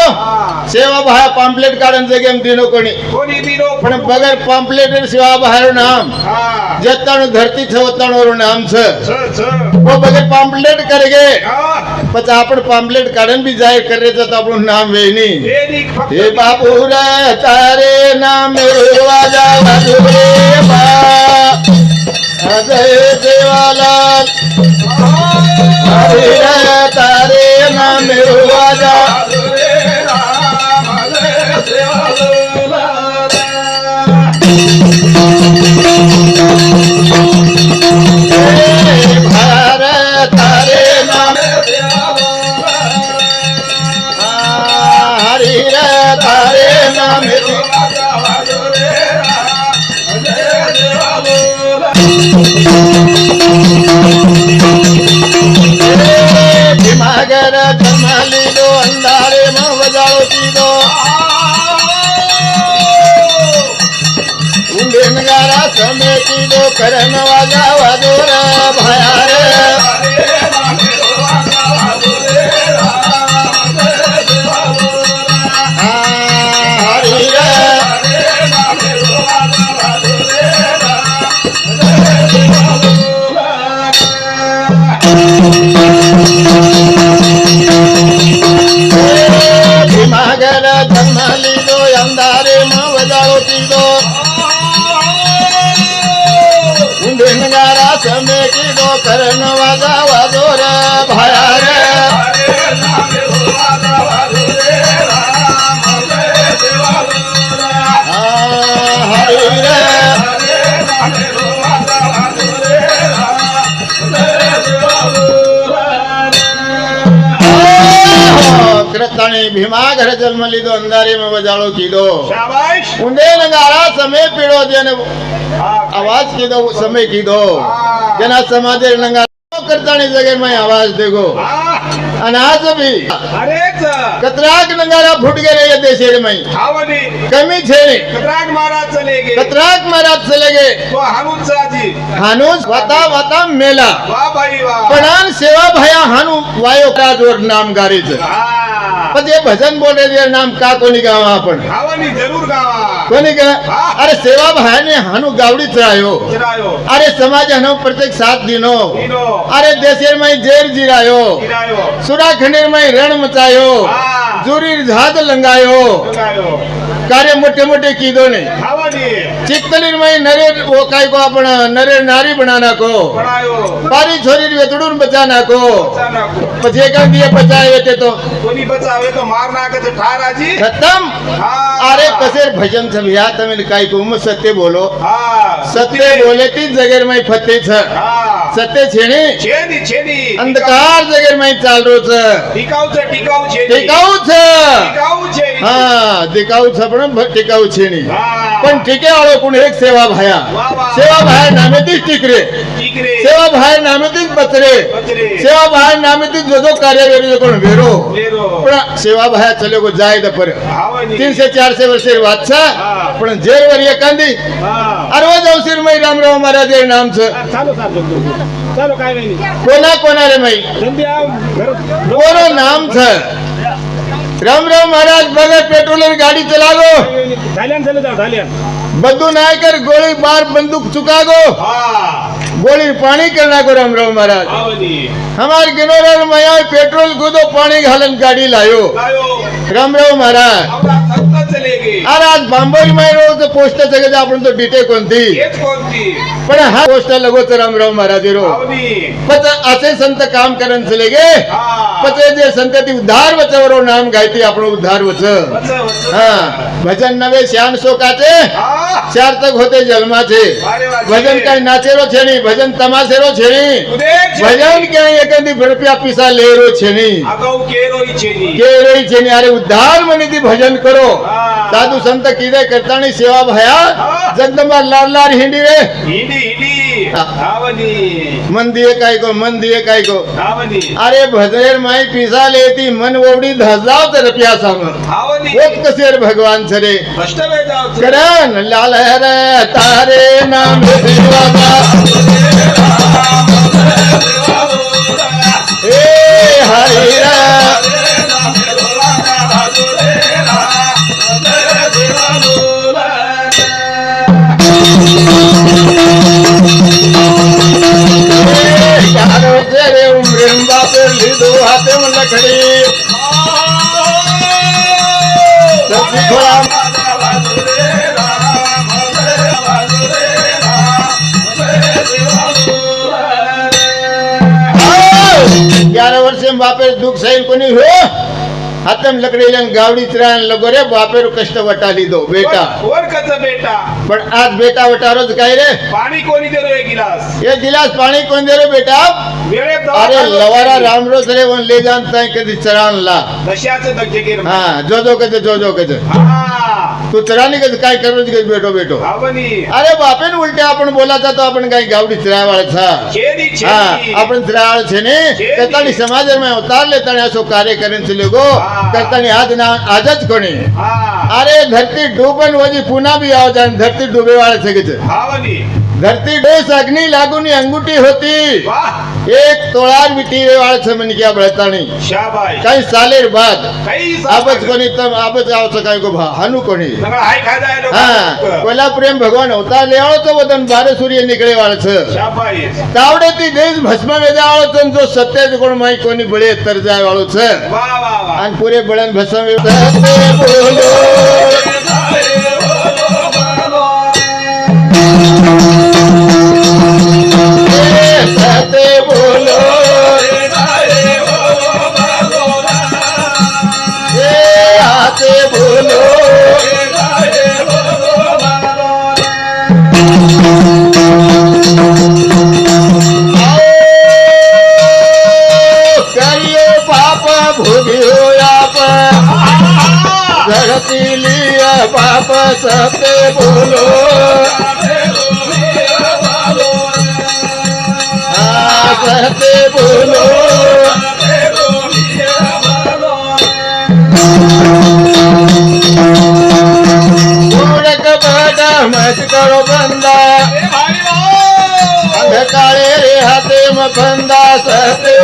સેવા ભાઈ પામ્પલેટ કાઢન જગ્યા દીનો કોની કોની દીનો પણ બગર પામ્પલેટ સેવા ભાઈ નામ हां જતાણું ધરતી છે વતાણું નામ છે छ छ वो बगैर पाम्पलेट कर गए हां પછી आपण पाम्पलेट काढन भी जाहीर करे તો આપણું નામ વેની वेदी फक्त हे बापू रे तारे नाम वाजा वाजुरे बा अजय देवालाल हरे रे तारे नाम वाजा हरे राम हरे भारत तारे नाम हरि रे तारे नाम भीमागर जन्म लीधो अंधारे में वजाड़ो कीधो ઊંડે નગારા સમે કીધો કરન વાજા વાજો રે ભાયા રે હરી રે ભીમાગર જન્મ લીધો અંધારે માં વજાળો કીધો ઊંડે નગારા સમે કીધો કરન વાજા વાજો રે ભાયા રે હરી રે કૃતણી ભીમાગર જન્મ લીધો અંધારે માં વજાળો કીધો शाबाश ઊંડે નગારા સમે પીડો જેને आवाज कीधो समय कीधो जना समाज नंगा करतानी जगह में आवाज देखो अनाज भी अरे कतराक नंगारा फूट गए ये देशेर में आवनी कमी छे कतराक महाराज चले गए कतराक महाराज चले गए तो हानुज साजी हानुस वाता वाता मेला वाह भाई वाह पण सेवा भया हानु वायो का जोर नाम गारी छे हां પછી ભજન બોલે જે નામ કા કોની ગાવા આપણ आवनी जरूर गावा કોની गा अरे सेवा भायाने हानु गावडी चरायो चरायो अरे समाज हनो प्रत्येक 7 दिनो दिनो अरे देशेर में जेर जिरायो गिरायो सुरा खंडेर में रण मचायो हां जुरी झाद लंगायो लगायो कार्य मोटे मोटे कीधो ने आवनी चित्तलीर में नरे वो काय को आपण नरे नारी बनाना को बनायो पारी छोरी वेतडून बचाना को बचाना को પછી એકા દિયે બચાવે તે તો कोनी बचावे तो मार नाके तो ठाराजी खत्म हां अरे कसेर भजन सब या તમે કાઈ કો સત્ય બોલો हां सत्य बोले ती जगेर में फते छ हां सत्य छेणी छेदी अंधकार जगेर में चाल रो छ टिकाऊ छे टिकाऊ छ टिकाऊ छे हाँ टिकाऊ छ पण टिकाऊ छेणी हां पण टिके वाळो कोण एक सेवा भाया वाह, वाह. सेवा भाया नामेती टिकरे टिकरे सेवा भाया नामेती बचरे बचरे. सेवा भाया नामेती जो कार्य वेरी कोण वेरो वेरो. पण सेवा भाया चले को जाय द पर आवनी 300-400 वर्षे વાત છે હા. પણ જેર વરી એકાંદી हां અરવદ અવસર મય રામરાવ મહારાજ એ નામ છે ચાલો કાઈ નહીં કોના કોના રે મય જલ્દી આવ કોનો નામ છે રામરાવ મહારાજ બગર પેટ્રોલર ગાડી ચલાવો થાઈલેન્ડ ચલે જાઓ થાઈલેન્ડ બધું ના કર ગોળી બાર બંદૂક ચુકાગો गोली पानी करना को राम राव महाराज हमारे गिनोरर मया पेट्रोल कूदो पानी घालन गाड़ी लायो राम राव महाराज अरे आज बांबोली में रोज तो पोस्टर जगह आपण तो डिटे कोणती पण हा पोस्टर लगो तर राम राव महाराज रो पच असे संत काम करन चले गे पचे जे संत ती उद्धार वचवरो नाम गायती आपण उद्धार वच हां भजन नवे श्यान शोकाचे चार तक होते जन्माचे भजन काय नाचेरो छेनी भजन तमाशेरो छेनी भजन काय एखादी रुपया पिसा लेरो छेनी केरोई छेनी अरे उद्धार म्हणे ती भजन करो साधू संत किदे करतानी सेवा भया जगदंबा लाल लाल हिंडी रे मन दिए काय को अरे भजनेर माई पिसा लेती मन ओवडी धजाव तर रुपया सांग ओत कसेर भगवान छरे करण लाल रे तारे नाम दिवादा ए हरि रे 11 तेरे उम्र बापे लीधो हाथे में लकड़ी वर्ष बापे दुख सहन कोणी हो हातम लकड़ी गावडी त्राण लगो रे बापेरो कष्ट वटाली दो बेटा और कचा बेटा पण आज बेटा वटारो काय रे पाणी कोणी दे रो एक गिलास ये गिलास पाणी कोण दे रे बेटा वेळे अरे लवारा रामरो सरे वन ले जान ताई कधी चरान ला दशाचे दक्षे केर हां जो कजे हां तू चरानी कधी काय करू दे बेटो आवनी अरे बापेन उलटे आपण बोलाता तो आपण काय गावडी चरावाळ छा छेदी हां आपण चरावाळ छे ने कतानी समाज में उतार ले तने असो कार्य करेन चले गो करतानी आज ना आजच कोणी अरे धरती डूबन वजी पुन्हा भी आव जान धरती डूबे वाले सके छे आवनी धरती डेस अग्नि लागूनी अंगूठी होती वाह एक तोळार मिटी वाले छे मन क्या बळतानी शाबाश काही सालेर बाद कई आबच कोणी तम आबच आवच काय गो भा हानु कोणी नगा हाय खादा लोक हां कोला प्रेम भगवान होता ले आवो तो वदन बारे सूर्य निकळे वाले छे शाबाश तावडे ती देश भस्म वेजा आवो तो जो सत्य गुण माई कोणी बळे तर जाय वाळो छे वाह वाह आणि पुरे बळन भस्म वेजा बोलो सते बोलो आते बोलो करियो पाप भोगियो आप धरती लिया पाप सते बोलो सते बोलो मूर्ख बेटा मत करो बंदा अंधकारे रे हाथे में बंदा सते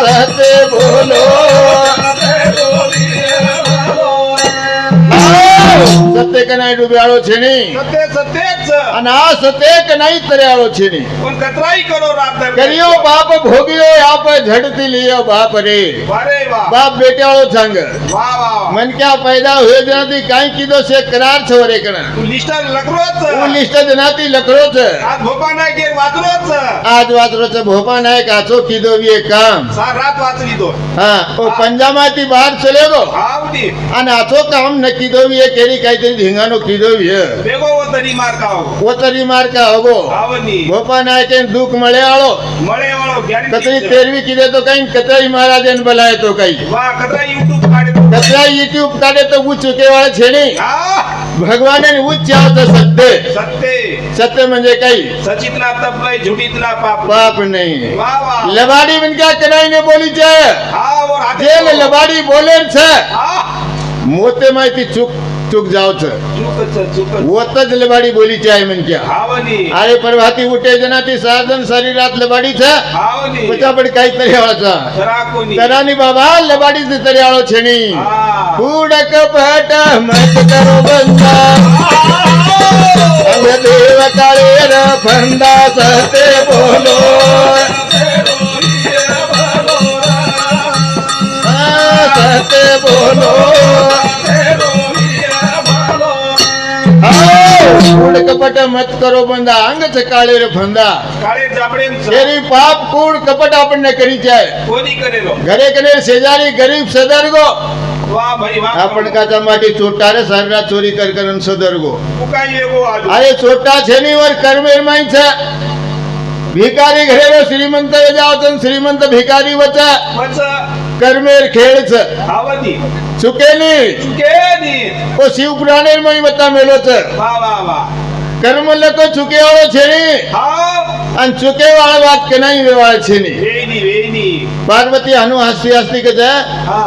सते बोलो सत्य के नाही डुब्याळो छेनी सत्यच आणि आ सत्य के नाही तर्याळो छेनी पण कतराई करो रात करियो बाप भोगियो आप झड़ती लियो बाप रे वारे वाह बाप बेट्याळो सांग वाह वाह मन क्या पैदा हुए जनाती काई कीधो से करार छवरे कणा तू लिस्ट लकरोच तू लिस्ट जनाती लकरोच आज भोपा नाही के वाचरोच आज वाचरोच भोपा नायक आचो कीधो भी एक काम सार रात वाचली दो हां ओ पंजामाती बाहर चले गो आवती आणि आचो काम न कीधो भी एक केरी काहीतरी धिंगानो कीधो भी बेगो वो तरी मार काओ वो तरी मार का होगो आवनी भोपा नायके दुख मळे आळो मळे वाळो कतरी तेरवी किदे तो काही कतरी महाराजन बोलाय तो काही वाह कतरा YouTube काढे कतरा YouTube काढे तो उच्च चुके वाले छेनी भगवाने उच्च आवत सत्य सत्य म्हणजे काही सचितला तप नाही झुटीतला पाप पाप नाही वाह वाह लबाडी बिन क्या कनाई ने बोली छे हां और जे लबाडी बोले छे हां मोते माहिती चूक चूक जावच चुकच वतच लबाडी बोलीची आहे म्हणजे आवनी अरे परवाती उठे जना ती साधन शरीरात लबाडीच आवनी पचापड काहीतरी आवाचा जरा कोणी तरानी बाबा लबाडीच तरी आळो छेनी हा. उडक पट मत करो बंदा अंग देव काळे र फंदा सहते बोलो सहते बोलो कूड़ कपट मत करो बंदा अंग से काळे रे फंदा काळे जाबडे तेरी पाप कूड़ कपट आपण करी जाय कोणी करेलो घरे कने शेजारी गरीब सदरगो वाह भाई वाह आपण काचा माटी चोटारे सारा चोरी कर करन सदरगो मुकाई लेगो आजू अरे छोटा छेनी वर कर्मेर माई छ भिकारी घरेरो श्रीमंत जावतन श्रीमंत भिकारी वच मच कर्मेर खेळ छ आवनी चुकेनी केनी ओ शिव पुराणेर माई वता मेलो छ वाह वाह वाह कर्म लको चुके वाळो छेनी हा अन चुके वाळा बात के नहीं वेवाळ छेनी वेनी पार्वती हनु हस्ती हस्ती के जा हा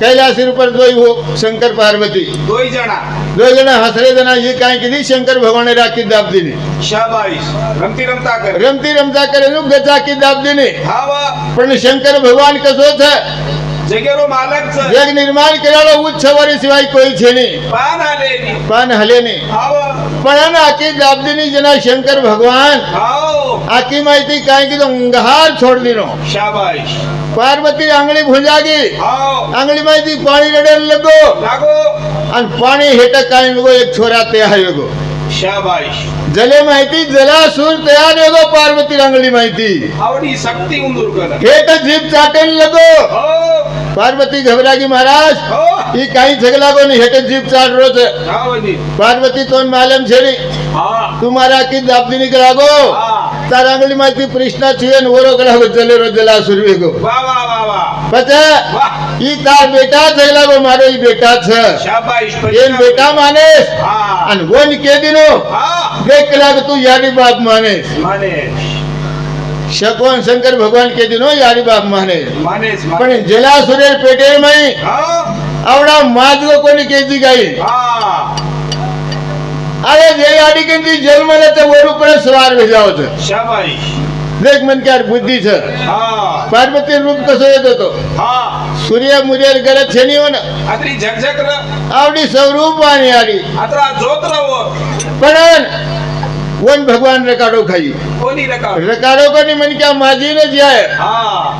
कैलासी ऊपर दोई हो शंकर पार्वती दोई जना दो जना हसरे जना ये काय की शंकर भगवान ने राखी दाब दिनी शाबाश रमती रमता कर रमती रमता करे नु गजा की दाब दिनी हा वाह पण शंकर भगवान कसो छ जगेरो मालक छ जग निर्माण करालो उच्च वरी सिवाय कोई छे नहीं पान आलेनी पान हले नहीं हा वाह पण आकी दाब दिनी जना शंकर भगवान आओ आकी माहिती काय की तो अंगहार छोड़ दिनो शाबाश पार्वती आंगली भुंजागी आओ आंगली माहिती पाणी रडेल लगो लागो आणि पाणी हेट काय लगो एक छोरा तयार लगो शाबाश जले माहिती जलासूर तयार लगो पार्वती आंगली माहिती आवडी शक्ती उंदूर कर हेट जीप चाटेल लगो हो पार्वती घबरागी महाराज हो ही काही झगला को नहीं हेट जीप चाट रोज आवनी पार्वती तोन मालम छेड़ी हा तुम्हारा की दाबदी निकलागो हा तार आंगली माहिती कृष्णा छुएन वरो कलागो जले रो जलासूर वेगो वाह वाह वाह वाह पछे वाह ई तार बेटा झगला को मारो ई बेटा छ शाबाश एन बेटा मानेस हा अन वन के दिनो हा देख लाग तू यारी बाप मानेस माने शकवन शंकर भगवान के दिनो यारी बाप मानेस मानेस पण जलासुरेर पेटे में हा आवडा माजगो कोणी केजी गाई हा अरे जे याडी केंदी जन्मले ते वर ऊपर सवार भेजाव छ शाबाश देख मन क्यार बुद्धी छ हा पार्वती रूप कसो येत होतो हा सूर्य मुरेर गरज छेनी हो ना आत्री झकझक र आवडी स्वरूप आणि याडी आत्रा जोत रवो पण वन भगवान रकाडो खाई कोणी रका रकाडो कोनी मन क्या माजी ने जिया है हा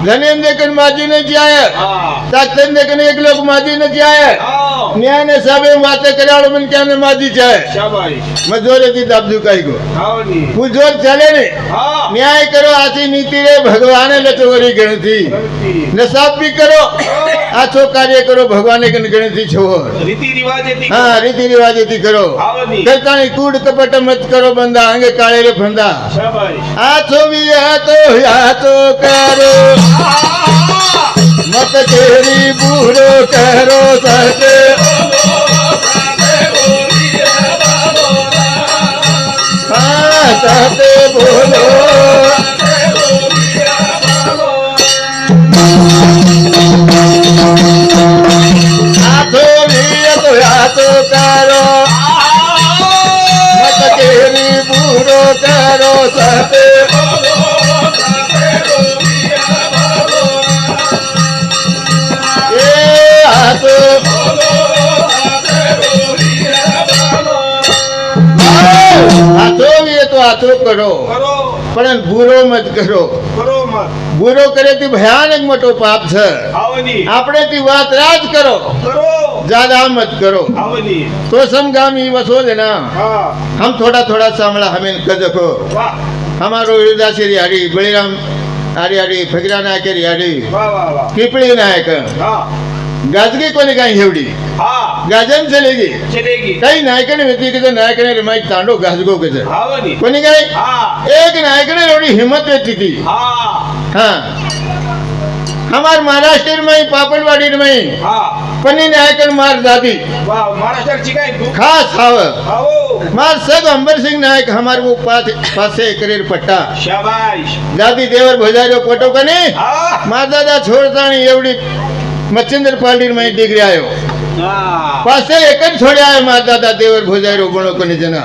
धनेन देखन माजी ने जिया है हा ताकतन देखन एक लोग माजी ने जिया है हा न्याय ने सबे माते कराड़ो मन क्या ने माजी जाए शाबाश मजोरे दी दाबदू काई को आवनी मुजोर चले ने हा न्याय करो आची नीति रे भगवान लचवरी गणती नसाब भी करो आचो कार्य करो भगवान के गणती छोड़ रीति रिवाज येती हाँ रीति रिवाज यदि करो आवनी करतानी कूड़ कपट मत करो बंदा आंगे काले रे फंदा शाबाश आछो भी या तो करो मत तेरी बूढ़ो करो सहते हाँ सहते बोलो आछो भी या तो करो मत तेरी बूढ़ो करो सहते ए हाथ हाथो ये तो हाथो करो करो पण बुरो मत करो करो मत बुरो करे ती भयानक मोटो पाप छ आवनी આપણે ती વાત રાજ કરો करो ज्यादा मत करो आवनी तो समगामी वसो देना हा हम थोड़ा थोड़ा सामला हमें कजको वाह हमारो हृदय रियाड़ी बलिराम आरी आरी फकीरा नायक रियाड़ी वाह वाह वाह पिपळी नायक हा गाजगी कोणी काही हेवडी हा गाजन चलेगी चलेगी काही नायकने व्यक्ती के नायकने रिमाई तांडो गाजगो के आवनी कोणी काही हा एक नायकने एवढी हिम्मत व्यक्ती थी हा हाँ हमार महाराष्ट्र में पापड़वाड़ी में हा पन्नी नायकन मार दादी वाह महाराष्ट्राची काय तू खास हाव आओ मार सग अंबर सिंह नायक हमार वो पासे करेर पट्टा शाबाश दादी देवर भजारो पटो कने हा मार दादा छोड़तानी एवढी मच्छिंद्र पालडीर में डिग्री आयो પાસે એક જ છોડ્યા મારા દાદા દેવર ભોજાયરો ગણો કોની જના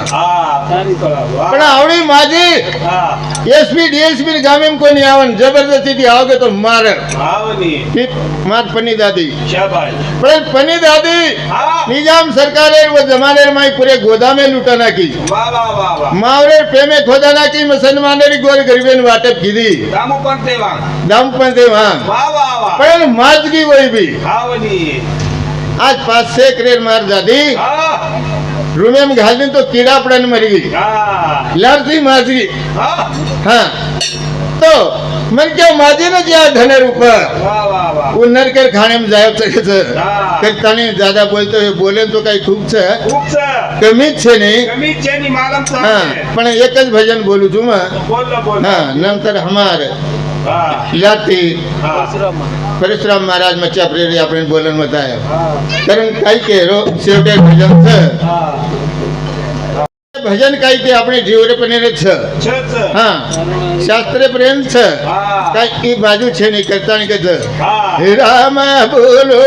પણ આવડી માજી એસપી ડીએસપી ગામે એમ કોઈ નહીં આવન જબરદસ્તી થી આવગે તો મારે માર પની દાદી પણ પની દાદી નિજામ સરકારે वो जमाने में पूरे गोदामे लूटा नाखी मावरे प्रेमे खोदा नाखी मुसलमानेरी गोर गरीबेन वाटप कीधी दाम पण ते वहां पण माजगी वही भी आज 5-6 करेर मार दादी रूमे में घाल दी तो कीड़ा पड़न मरी गई लड़ती माजगी हाँ तो मन क्या माजी न ज्या धनेर ऊपर वो नरकर खाने में जायब सके छे करतानी ज्यादा बोलते हो बोले तो काही खूब छे कमी छे नहीं हाँ पण एक ज भजन बोलू छू मैं हाँ नंतर हमार लाती परशुराम महाराज मच्चा प्रेरी आपने बोलन बताया कारण काही के रो शेवटे भजन छे भजन काही ते આપણે જીવરે પનેરે છે હા શાસ્ત્રે પ્રેમ છે કાઈ ઈ બાજુ છે ની કરતા ની કે હે રામ બોલો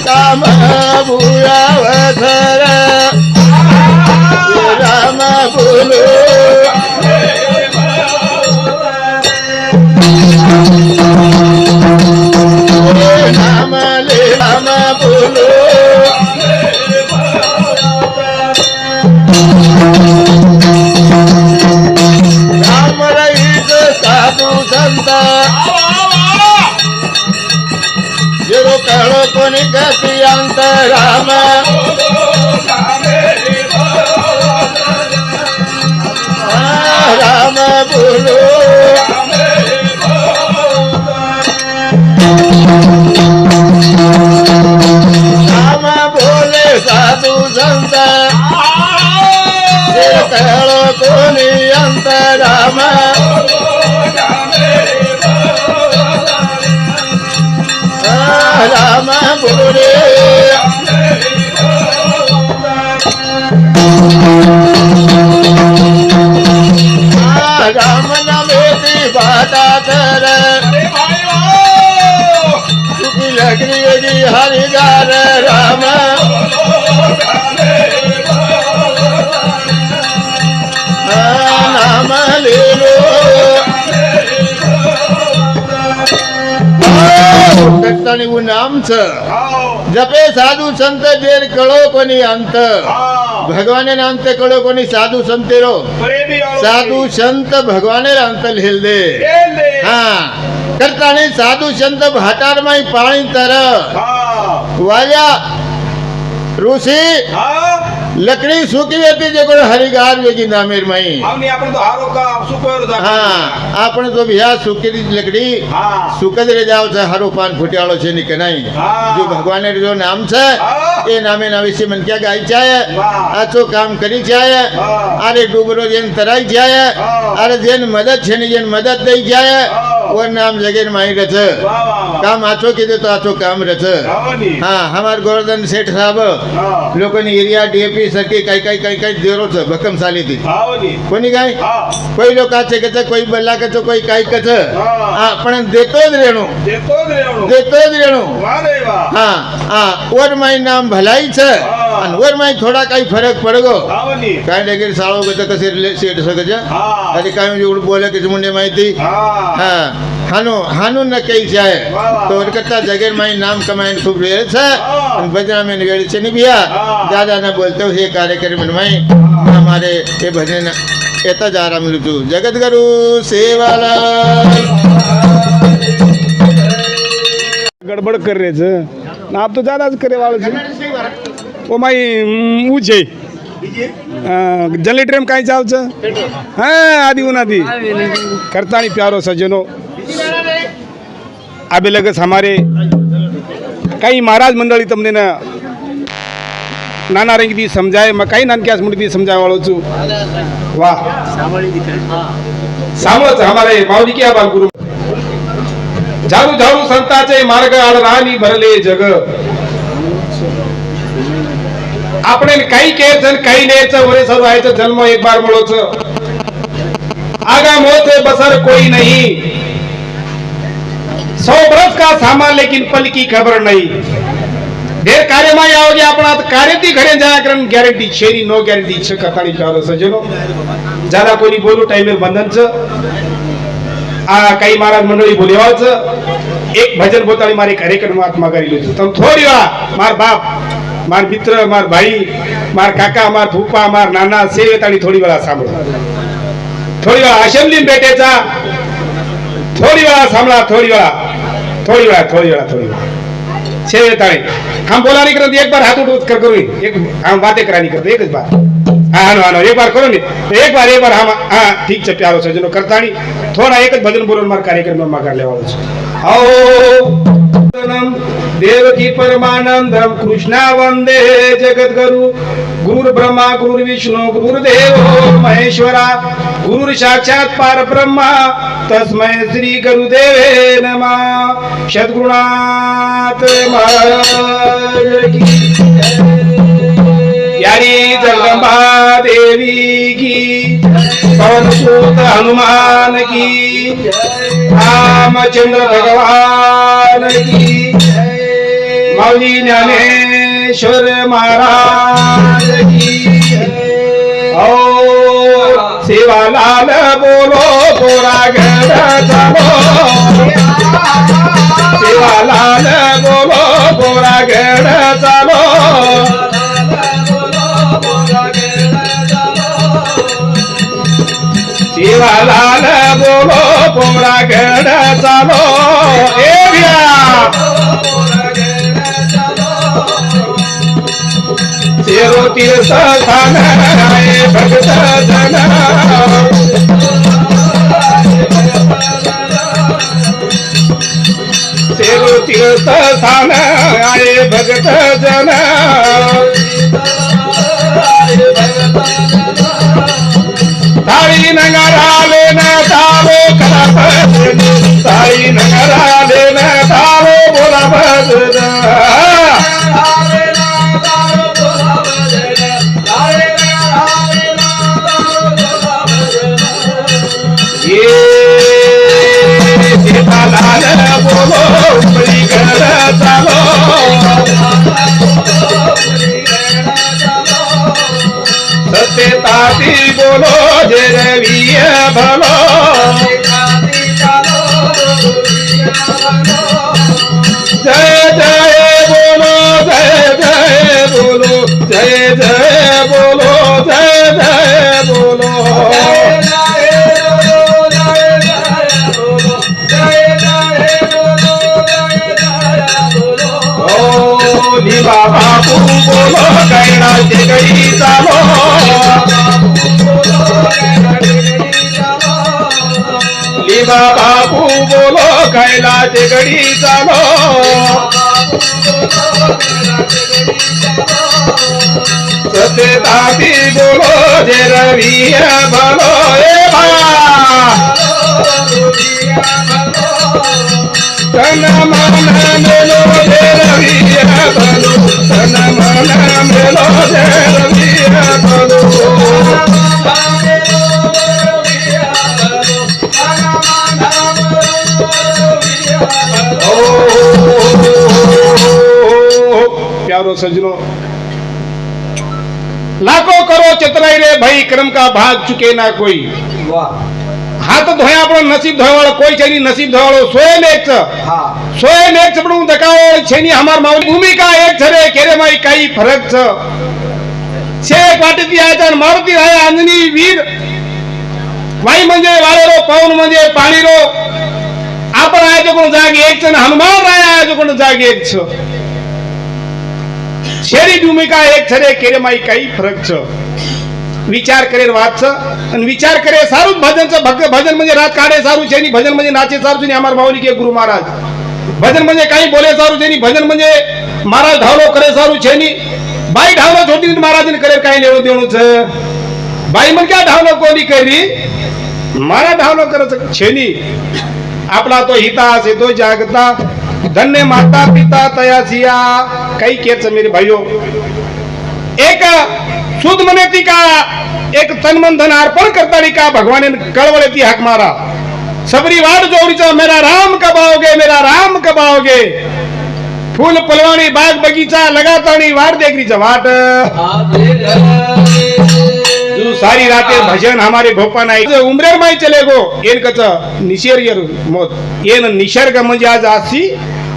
કામ ભૂયાવધર હે રામ બોલો રામ લે રામ બોલો साधु संत जो कहो कोनी गति अंत राम राम बोलो राम बोले साधु संत जो कहो कोनी अंत राम राम बोले राम नमेती बाटा कर सुखी लकड़ी हरिगार राम नाम ले लो કરતાની વું નામ છે જપે સાધુ સંત જેર કળો કોની અંત ભગવાને અંત કળો કોની સાધુ સંતેરો સાધુ સંત ભગવાને અંત લેલ દે હા કરતાની સાધુ સંત ભાટાર માં પાણી તર વાયા ઋષિ लकड़ी सूखी होती जो कोई हरिगार वेगी नामेर मई हाँ आपने तो भैया सूखी लकड़ी सूखद रे जाओ छे हरो पान फुटियाळो छे नी कनाई जो भगवान रे जो नाम छे ए नामे ना विषय मन क्या गाई जाए आचो काम करी जाए अरे डूबरो जेन तराई जाए अरे जेन मदद छे नी जेन मदद दई जाए वो नाम जगेर माई रथ काम आचो कीधे तो आचो काम रथ हाँ हमार गोवर्धन सेठ साहब लोगों ने एरिया डीएपी सरकी काही काही काही काही देरो छे भकम साली थी कोनी काय कोई लोग आचे के कोई बल्ला के कोई काही के पण देतो ज रेणु हाँ हाँ और माई नाम भलाई छे अन और माई थोड़ा काही फरक पड़गो काय लेकिन साळो के तो कसे सेठ सके छे अरे काय जो बोले के मुंडे माई थी हाँ हानु न कही जाए तो करता जगह माई नाम कमाइन खूब रहे छे भजना में निवेड़ छे नहीं भैया ज्यादा न बोलते हे कार्यक्रम में हमारे ये भजन एता जा रहा मिलू तू जगत गुरु सेवाला गड़बड़ कर रहे थे ना आप तो ज्यादा करे वाले थे वो माई ऊंचे जनरेटर में कहीं चाल छे हाँ आदि उनादि करता नहीं प्यारो सज्जनों आबे लगस हमारे कई महाराज मंडली तमने ना नाना रंग दी समझाए मैं कई नानक्यास मुंडी दी समझाए वालों छू वाह सामोच हमारे माऊजी क्या बाल गुरु झारू झारू संताचे मार्ग आड रानी भरले जग આપણે કઈ કે છે કઈ ને છે ઓરે સર આય છે જન્મ એક બાર મળો છે आगा मौत है बसर कोई नहीं 100 बरस का सामान लेकिन पल की खबर नहीं ढेर कार्य में आओगे अपना कार्य थी घरे जाया करन गॅरंटी शेरी नो गॅरंटी छ कथाणी प्यारो सजनो ज्यादा कोणी बोलू टाइम बंधन छ काही महाराज मंडळी बोलेवाच एक भजन बोताळी मारे कार्यक्रम आत्मा करी लो तम थोड़ी वा मार बाप मार मित्र मार भाई मार काका मार फूफा मार नाना सेवेताणी थोड़ी वेळा सांभळो थोड़ी वेळा असेंब्ली भेटेचा थोड़ी वेळा सांभळा थोड़ी वेळा सेवेताणी हम बोला नहीं करते एक बार हाथ उठ कर करो एक हम बातें करा नहीं करते एक बार हाँ नो एक बार करो नहीं एक बार हम हाँ ठीक है प्यारो सजनो करता नहीं थोड़ा एक भजन बोलो मार कार्यक्रम में कर ले वालों देवकी परमानंदम कृष्णा वंदे जगत गुरु ब्रह्मा गुरु विष्णु गुरुदेव महेश्वरा गुरु साक्षात पार ब्रह्मा तस्मै श्री गुरुदेवे नमः सद्गुरुनाथ महाराज की यारी जगदम्बा देवी की पवन सुत हनुमान की रामचंद्र भगवान की मौली ज्ञानेश्वर महाराज की और सेवालाल बोलो बोरागढ़ चलो सेवालाल बोलो बोरागढ़ चलो सेवालाल बोलो बोरागढ़ चलो ए भैया तेरो तीर्थ स्थान आए भगत जन तेरो तीर्थ स्थान आए भगत जन ताई नगरा लेना तारो कला ताई नगरा लेना तारो बोला भजन बोलो चलो सत्यताती बोलो जय रविय भलो जय जय बोलो जय जय बोलो जय जय बोलो जय जय बोलो बाबू बोलो कैलाश गई चलो लीबा बाबू बोलो कैलाश गड़ी चलो सत्यताती बोलो जय रविय भलो ए तन मन मेलो जय रविय भलो तन मन मेलो जय रविय भलो प्यारो सजनों लाखों करो चतुराई रे भाई कर्म का भाग चुके ना कोई हाथ धोया अपनो नसीब धोया वाला कोई छे नहीं नसीब धोया वाला स्वयं एक स्वयं एक चपड़ू दकाओ छे नहीं हमार माउली भूमिका एक छरे केरे माई काई फरक छ छे पाटीती आया मारुती राया अंजनी वीर वाई म्हणजे वाळेरो पवन म्हणजे पाणीरो आपण आया जो कोण जाग एक छ हनुमान राया आया जो कोण जाग एक छ शेरी भूमिका एक छरे केरे माई काई फरक छ विचार करे वाच आणि विचार करे सारू भजनचं भजन म्हणजे रात काढे सारू छेनी भजन म्हणजे नाचे सारू छेनी हमार माऊली के गुरु महाराज भजन म्हणजे काही बोले सारू छेनी भजन म्हणजे महाराज ढावलो करे सारू छेनी बाई ढावलो छोटी महाराज ने करे काही लेणं देणं छ बाई मन क्या ढावलो कोणी करी महाराज ढावलो करत छेनी आपला तो हिता से तो जागता धन्य माता पिता तयासिया काही केच मेरे भाइयों एक शुद्ध मनेती का एक तन मन धन अर्पण करता का भगवान ने कळवळती हाक मारा सबरी वाट जोडीचा मेरा राम कब आओगे फूल फुलवाणी बाग बगीचा लगातानी वाट देखरीचा वाट जो सारी रातें भजन हमारे भोपा नाही उमरेर माई चले गो एन कच निशेर मोत एन निसर्ग म्हणजे आज आसी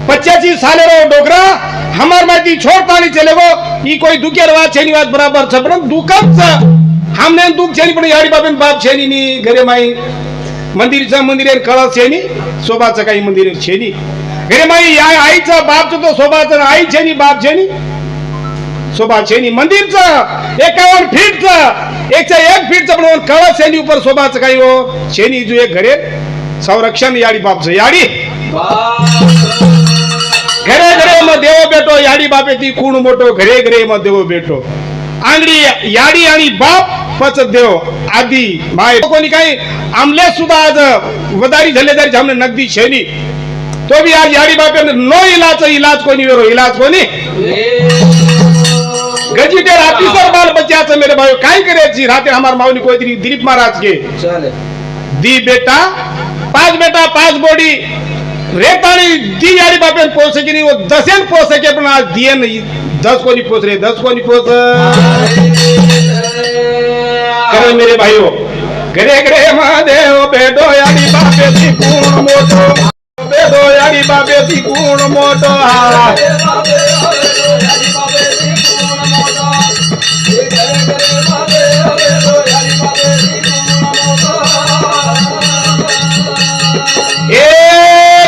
85 साले रो डोकरा हमार माती छोड़तानी चले गो ई कोई दुखेर वात छेनी वात बराबर छ पण दुखच हमने दुख छेनी पण याडी बापेन बाप छेनी नी घरे माई मंदिरचं मंदिर कळस छेनी शोभाचं काही मंदिर छेनी घरे माई आईचं बापचं तो शोभाचं आई छेनी बाप छेनी शोभा छेनी मंदिरचं 51 फीटचं 101 फीटचं पण कळस छेनी ऊपर शोभाचं काही हो छेनी जो एक घरे संरक्षण याडी बापचं याडी घरे घरे में देवो बेटो याडी बापे ती खूण मोठो घरे घरे में देवो बेटो आंगडी याडी आणि बाप पच देव आधी माय कोणी काही आमले सुद्धा आज वदारी झाले तरी जामने नगदी शेनी तो भी आज याडी बापे नो इलाज कोणी वेरो इलाज कोणी गजीटेर ऑफिसर बाल बच्चाचं मेरे भाई काय करायची राते हमार माऊली कोई दिलीप महाराज के दी बेटा 5 बॉडी रेतानी दी याडी बापेन पोसे की नहीं वो 10 पोसे के पण आज दिए नहीं 10 को नहीं पोस रहे 10 को नहीं पोस करे मेरे भाइयों घरे घरे महादेव बेडो याडी बापे ती गुण मोटो बेडो याडी बापे ती गुण मोटो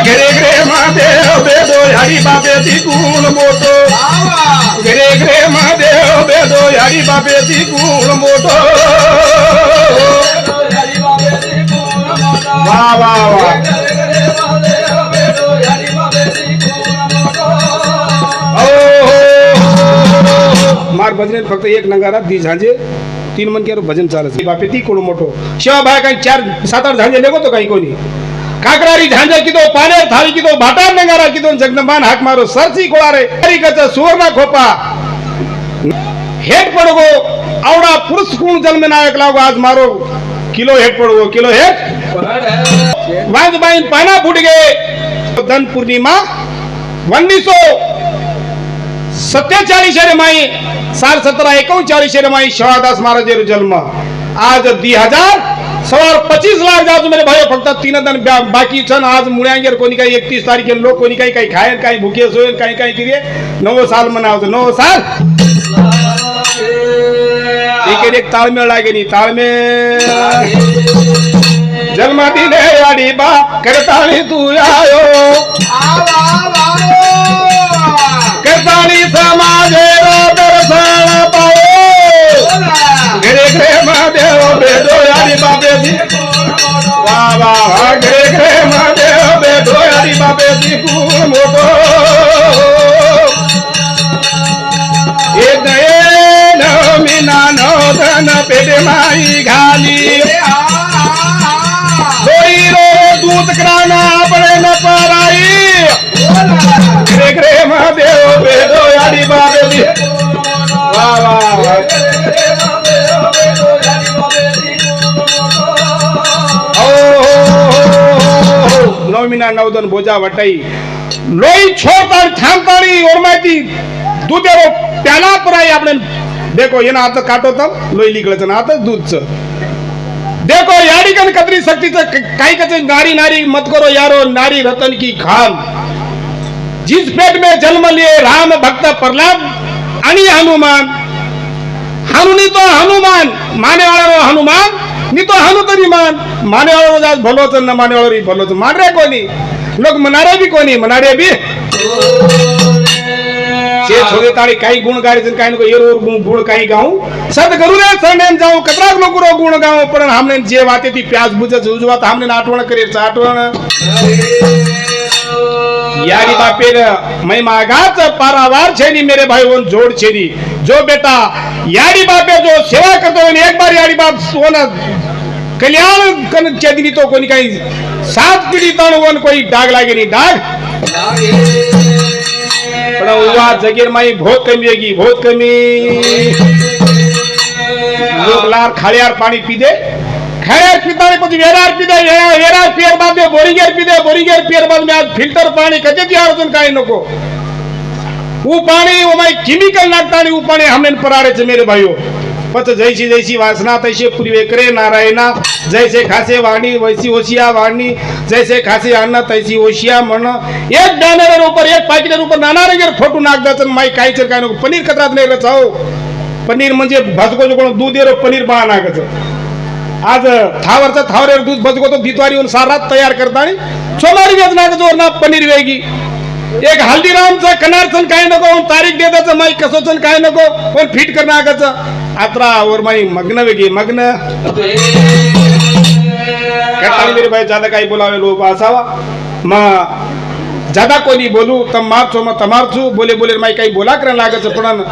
घरे घरे महादेव बेदो याडी बापे ती गुण मोटो घरे घरे महादेव बेदो याडी बापे ती गुण मोटो वाह वाह वाह मार भजन फक्त एक नगारा दी झांजे 3 मन के भजन चालत बापे ती गुण मोटो शिवा भाई काही 4-7-8 झांजे लेगो तो काही कोणी काकरारी झांझा की तो पाने थाली की तो भाटार नगारा की तो जगदंबान हाक मारो सरसी कोळारे कच सुवर्ण खोपा हेट पडगो आवडा पुरुष कोण जन्म नायक लागो आज मारो किलो हेट पडगो किलो हेट वाज बाईन पाना फुट गए धन पूर्णिमा 1947 रे माई साल 1739 रे माई शिवादास महाराज रो जन्म आज 2025 लाख जातो मेरे भाई फक्त 3 दिन बाकी छन आज मुळ्यांगेर कोणी काही 31 तारीख लोक कोणी काही काही खायन काही भुके सोयन काही काही किरे 9 साल मनावतो 9 साल एक ताळमेळ लागे नी ताळमेळ जन्मदिने याडी बा करतानी तू आयो करतानी समाजेरो दर्शन पाओ घरे घरे महादेव बेदो याडी बापे दी वाह वाह घरे घरे महादेव बेदो याडी बापे दी गुण मोटो एक मीना नो धन पेटे माई घाली दूध कराना अपने न पराई घरे घरे महादेव बेदो याडी बापे दी वाह वाह नवमीना 9 दिन बोजा वटाई लोई छोड़तानी थांबतानी और माहिती दुधेरो प्याला पराई आपने देखो ये ना आता काटो तम लोई निकलत ना आता दूधचं देखो याडी कन कतरी शक्तीचं काही कचे नारी नारी मत करो यारो नारी रतन की खान जिस पेट में जन्म लिए राम भक्त प्रहलाद आणि हनुमान हनुनी तो हनुमान माने वाला रो हनुमान नी तो हनु तरी माने वाला रो आज भलोच न माने वाला री भलोच मान रे कोणी लोक मनारे भी कोणी मनारे भी जे छोगे ताळी काही गुण गायचं काही नको एरोर गुण काही गाऊ सद्गुरु रे शरणेन जाऊ कतराक नको रो गुण गाऊ पण हमने जे वाते ती प्यास बुझ उजवात हमने आठवण करेच आठवण यारी बापेर मैं मागाच पारावार छेनी मेरे भाई वन जोड़ छेनी जो बेटा यारी बापे जो सेवा करतो एक बार यारी बाप सोना कल्याण कन चेदनी तो कोणी काही 7 पिढी तण वन कोई डाग लागे नहीं डाग पण उवा जगीर माई बहुत कमी होगी बहुत कमी लोग लार खाळ्यार पाणी पी दे खाळ्यार पिताने પછી વેરાર પી દે વેરાર પિયર બાદ બોરિંગેર પી દે બોરિંગેર પિયર બાદ મે આજ ફિલ્ટર પાણી કજે દી આવતું કાઈ नको वो पाणी वो माई केमिकल नाखता आणि वो पाणी हमने पराड़े छे मेरे भाइयों पत जैसी वासना तैसे पूर्वे करे नारायणा जैसे खासे वाणी वैसी होशिया वाणी जैसे खासे अन्न तैसी होशिया मन एक बॅनर ऊपर एक पाकिट ऊपर नाना रंगेर फोटो नाक दाचन माई काय चर काय नको पनीर कतरात नाही रचाओ पनीर म्हणजे भाजको कोण दूध येरो पनीर बा नाकच आज थावरचा थावरेर दूध भजको तो दितवारी येऊन सारात तयार करता आणि सोमारी वेच नाकच वर ना पनीर वेगी एक हल्दीरामचा कनारचन काय नको तारीख देताच माई कसोचन काय नको पण फिट करनाकच आत्रा और माई मग्न वेगी मग्न कटाली मेरे भाई ज्यादा काही बोलावे लोक असावा मग ज्यादा कोणी बोलू तम मारचो मग तमारचू बोले बोले माई काही बोला करा लागच पण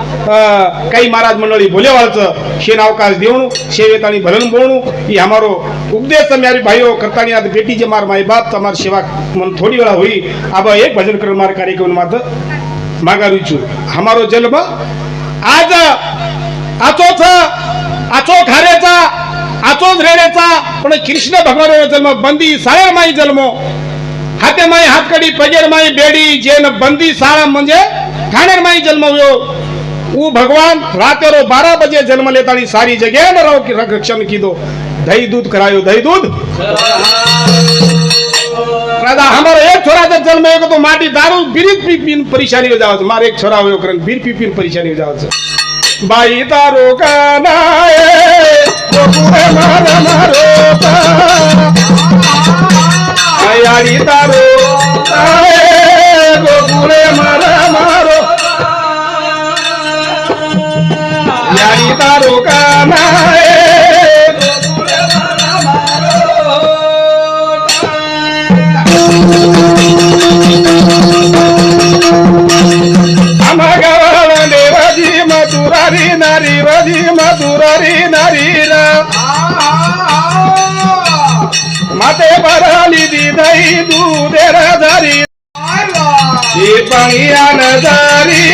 काही महाराज मंडळी बोले वाळच शेन अवकाश देवणू सेवेत आणि भलन बोलणू ही हमारो उपदेश मेरी भाईओ करतानी आज बेटी जे मार माई बाप तमार सेवा मन थोड़ी वेळा हुई अब एक भजन कर मार कार्यक्रम मात मागा रुचू हमारो जन्म आज आचोच आचो खारेचा आचोच रेड्याचा पण कृष्ण भगवान जन्म बंदी साया माई जन्म हाते माई हातकडी पगेर माई बेडी जेन बंदी साळा म्हणजे ठाणेर माई जन्म हुयो ऊ भगवान रातेरो 12 बजे जन्म लेतानी सारी जगह न रहो कि रक्षण कीदो दही दूध करायो दही दूध राजा हमारो एक छोरा जब जन्म हो तो माटी दारू बीड़ी पी पीन परेशानी हो जावच मार एक छोरा होयो करन बीड़ी पी पीन परेशानी हो जावच बाई तारो का नाए गोकुळे मार मारो आयाडी तारो आए गोकुळे मार मारो याडी तारो का नाए मधुरारी नारी रजी मधुरारी नारी माते भराली दी दही दूधेर झारी पाणी आन झारी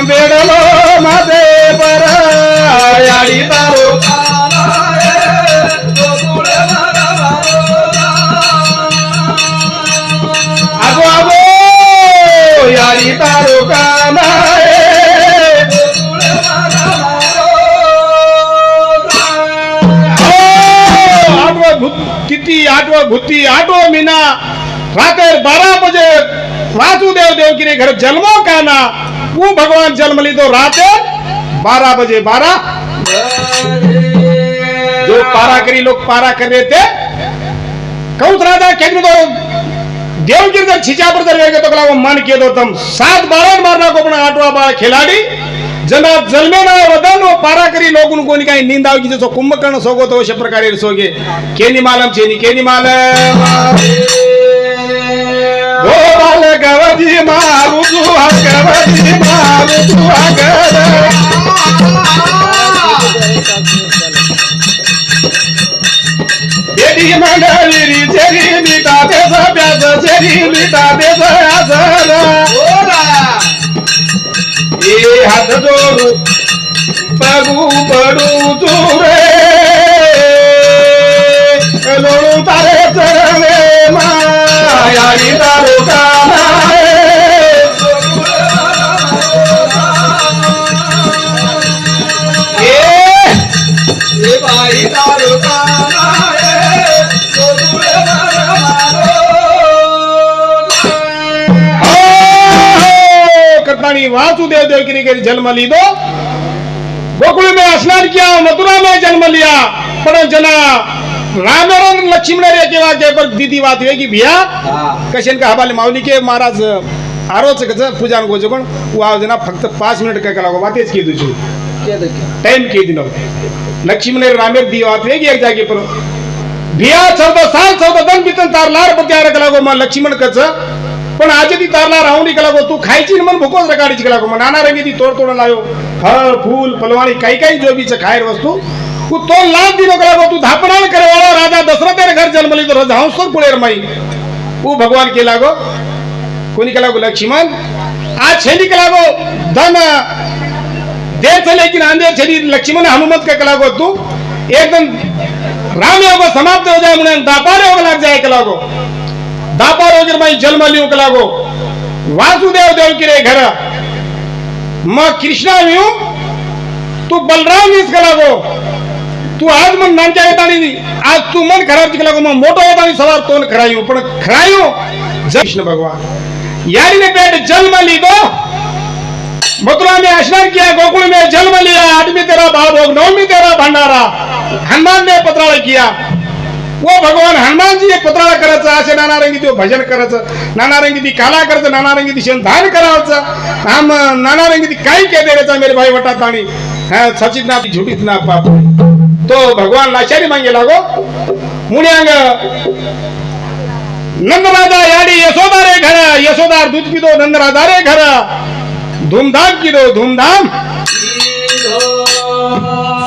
बेडलो माते परायाडी तारो आगो आगो यारी तारो काना किती आठवा भूती आठवा मीना रात्र 12 बजे वासुदेव देवकी ने घर जन्मो काना वो भगवान जन्म ली तो रात 12 बजे 12 जो पारा करी लोग पारा कर रहे थे कौन राजा कहते तो देवगिर जर छिचा पर जर वेगे तो कला वो मन के दो तुम 7 बार मारना को अपना आठवा बार खिलाड़ी जना जन्मे ना वदन वो पारा करी लोगों को निकाय नींद आओगी जैसे कुंभकर्ण सोगो तो उसे प्रकार सोगे केनी मालम चेनी केनी मालम ओ बाल गवजी मारू तू गवजी मारू तू अगर बेटी मंडली जेरी मीठा दे प्याज जेरी मीठा दे आजरा ये हाथ जोड़ू पगू पड़ू तू रे लोड़ू तारे चरणे मायारी तारो काना ये भाई तारो काना वासुदेव देवकी ने जन्म ली दो गोकुल में स्नान किया मथुरा में जन्म लिया पर जना राम लक्ष्मण रे के वाक्य पर दीदी बात है कि भैया कशन का हवाले माऊली के महाराज आरोच पूजा को जगण वो आव जना फक्त 5 मिनिट का कला बातेच की तुझी टाइम के दिन लक्ष्मण रे रामेर दी बात है कि एक जागे पर भैया 14 साल 14 दिन बीतन तार लार पत्यार कला को मा लक्ष्मण कच पण आज ती तारला राहून कला को तू खायची मन भुकोच रकाडीची कला को मन नाना रंगी ती तोड तोड लायो फळ फूल फलवाणी काही काही जो बीच खायर वस्तू तू तो लाभ दिनो कला को तू धापणाल करे वाला राजा दशरथ तेरे घर जन्म ली तो राजांसर पुळे रमाई वो भगवान के लागो कोणी कला को लक्ष्मण आज छेली कला को धन दे से लेकिन आंधे छेली लक्ष्मण हनुमत का कला को तू एकदम राम योग समाप्त हो जाए मुने दापारे हो लग जाए कला को दापा वगैरे माई जन्म लिहूक लागो वासुदेव देवकी रे घर मग कृष्णा येऊ तू बलराम वीस का लागो तू आज मग नानच्या येतानी आज तू मन खराब लागो मग मोठा येतानी सवार तोंड खरायू पण खरायू कृष्ण भगवान यारी ने पेट जन्म ली दो मथुरा में स्नान किया गोकुल में जन्म लिया आठवीं तेरा भाव नौवीं तेरा भंडारा हनुमान ने पत्राला किया वो भगवान हनुमान जी पत्राला करायचं असे नाना रंगी ते भजन करायचं नाना रंगी ती काला करायचं नाना रंगी ती शेणधान करायचं हम नाना रंगी ती काही के द्यायचा मेरे भाई वटात आणि सचित ना झुटीत ना पाप तो भगवान लाचारी मांगे लागो मुनियांग नंद राजा याडी यशोदा रे घर यशोदार दूध पी दो नंद राजा रे घर धूमधाम की दो धूमधाम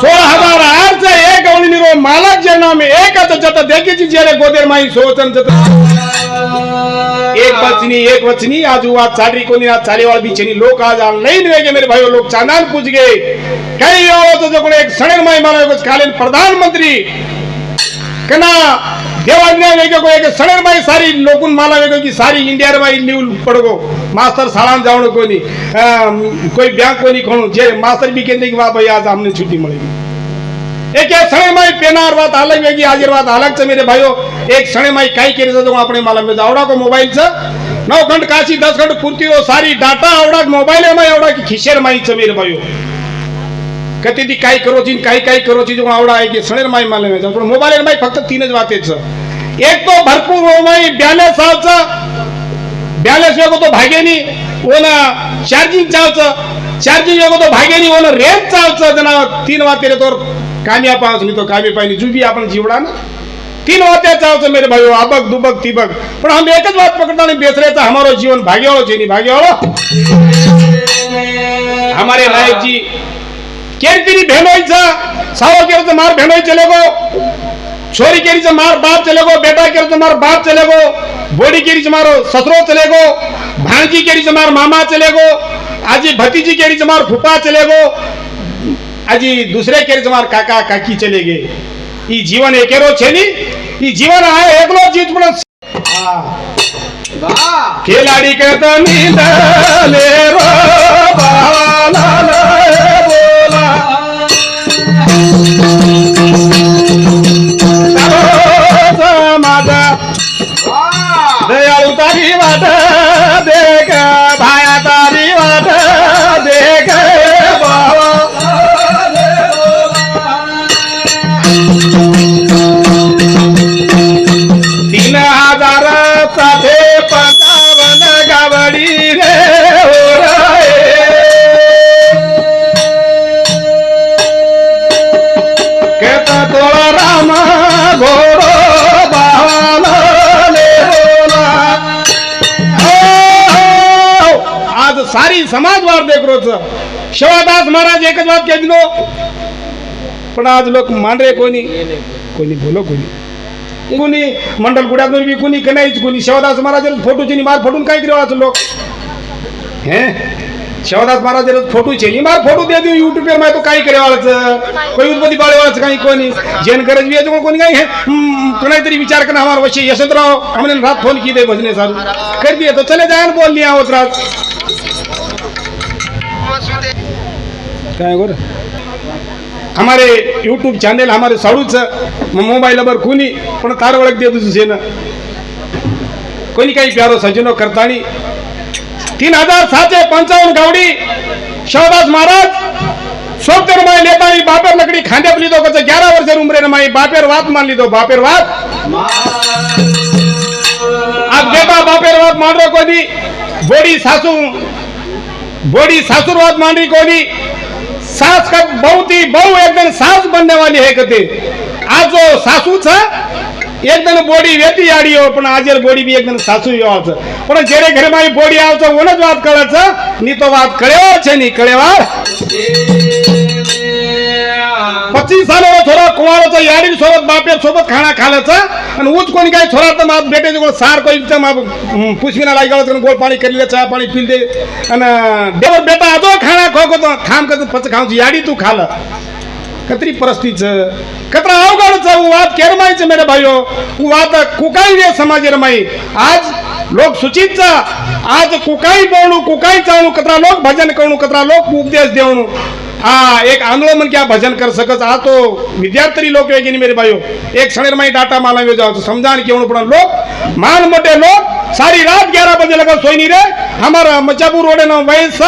16,000 अर्ज एक अवनी निरो मालक जना में एक जत देखी जी जेरे गोदेर माई सोचन जत एक वचनी आज हुआ चाडरी कोनी आज चालीवाल बीचनी लोग आज ऑनलाइन वेगे मेरे भाइयों लोग चांदान पूछ गए कई आओ तो जो कोने एक सणन माई मानो कुछ कालीन प्रधानमंत्री कना देवाज्ञा वेगे को एक सणन माई सारी लोकुन माला वेगे की सारी इंडिया रे माई लीव पड़गो मास्टर सालान जावण कोनी कोई बैंक कोनी कोण जे मास्टर भी कहते कि वाह भाई आज हमने छुट्टी मिलेगी एक सणे माई पेनार बात अलग वेगी हाजिर बात अलग छ मेरे भाइयों एक सणे माई काई केरी जो अपने माला में आवडा को मोबाइल छ 9 घंटा काशी 10 घंटा पूर्ती हो सारी डाटा आवडा मोबाइल में आवडा की खिशेर माई छ मेरे भाइयों कती ती काय करो छी काय करो छी जो आवडा आहे की सणे माई माले में पण मोबाइल माई फक्त 3 ज वाते छ एक तो भरपूर हो माई 42 साल छ 42 वेगो तो भागेनी ओना चार्जिंग चालच चार्जिंग वेगो तो भागेनी ओना रेंज चालच जना 3 वाते रे तो कामिया पास नहीं तो कामी पाई जुबी आपण जीवडा ना 3 वाते चालच मेरे भाइयों अबक दुबक तिबक पण हम एक ज बात पकड़ता नहीं बेसरे तो हमारो जीवन भाग्यवाळो छे नी भाग्यवाळो हमारे नायक जी केरतीरी बहनोई छ सावो केर तो मार बहनोई चलेगो छोरी केरी से मार बाप चलेगो बेटा केरी से मार बाप चलेगो बोडी केरी से मारो ससुरो चलेगो भांजी केरी से मार मामा चलेगो आजी भतीजी केरी से मार फूफा चलेगो आजी दूसरे केरी से मार काका काकी चलेगे ई जीवन एकेरो छे नी ई जीवन आहे एकलो चीज पण खिलाड़ी कहता नींद ले रो बाला बोला दयाळू तारी वाट देख भाया तारी वाट देख 3,755 गावडी रे कहता तोळा राम घोडो आज सारी समाजवार देख रो शिवादास महाराज एकच बात कह दिनो पण आज लोक मांडरे कोणी बोलो कोणी मंडल गुड्यातून बी कोणी कनाईच कोणी शिवादास महाराज फोटोची मार फोटून काय करेवाच लोक हैं शिवादास महाराज फोटो छेनी मार फोटो दे दो यूट्यूब पे मैं तो काय करेवाच कोई उत्पत्ति बाळेवाच काही कोणी जेन गरज भी है कोणी काय है कोणी तरी विचार करना हमार वशी यशवंतराव हमने रात फोन की दे भजने सारू कर दिए तो चले जाए बोल लिया होत रात काय गोर हमारे यूट्यूब चैनल हमारे साडूच मोबाइल पर कोणी पण तार ओळख दे तुझे ना कोणी काही प्यारो सजनो करतानी 3,755 गावडी शिवदास महाराज सोप्तेर माई लेतानी बापेर लकड़ी खांदे पली दो कच 11 वर्ष उम्र रे माई बापेर वात मान ली दो बापेर वात अब बेटा बापेर वात मान रो कोनी बोडी सासुर वात मान रही कोनी सास का बहु एकदम सास बनने वाली है कहते आज जो सासू था एकदम बोडी वेती आडी हो पण आजेर बोडी भी एकदम सासू यावच पण जेरे घरे माई बोडी आवच ओनच वात कळच नी तो वात कळेवा छे नी कळेवा 25 सालो थोड़ा कुवाळो याडी सोबत बापेर सोबत खाना खालच आणि उच कोणी काय थोड़ा त मा बेटे जो सार कोई त मा पुष्मिना लाई गळत गोल पाणी करले चा पाणी पील दे आणि देवर बेटा आजो खाना खो तो खाम कर पच खाऊ याडी तू खाल कतरी परिस्थितीचं कतरा अवघडचं वाद केरमायचं मेरे भाईओ वाद कुकाई रे समाज रमाई आज लोक सूचितचा आज कुकाई बोलू कुकाई चालू कतरा लोक भजन करू कतरा लोक उपदेश देवणू हाँ एक आंदोलन क्या भजन कर सकत आ तो विद्यार्थी लोग है कि नहीं मेरे भाइयों एक क्षण में डाटा माला में जाओ तो समझाने के उन लोग मान मोटे लोग सारी रात 11 बजे लगा सोई नहीं रहे हमारा मचापुर रोड ना वैस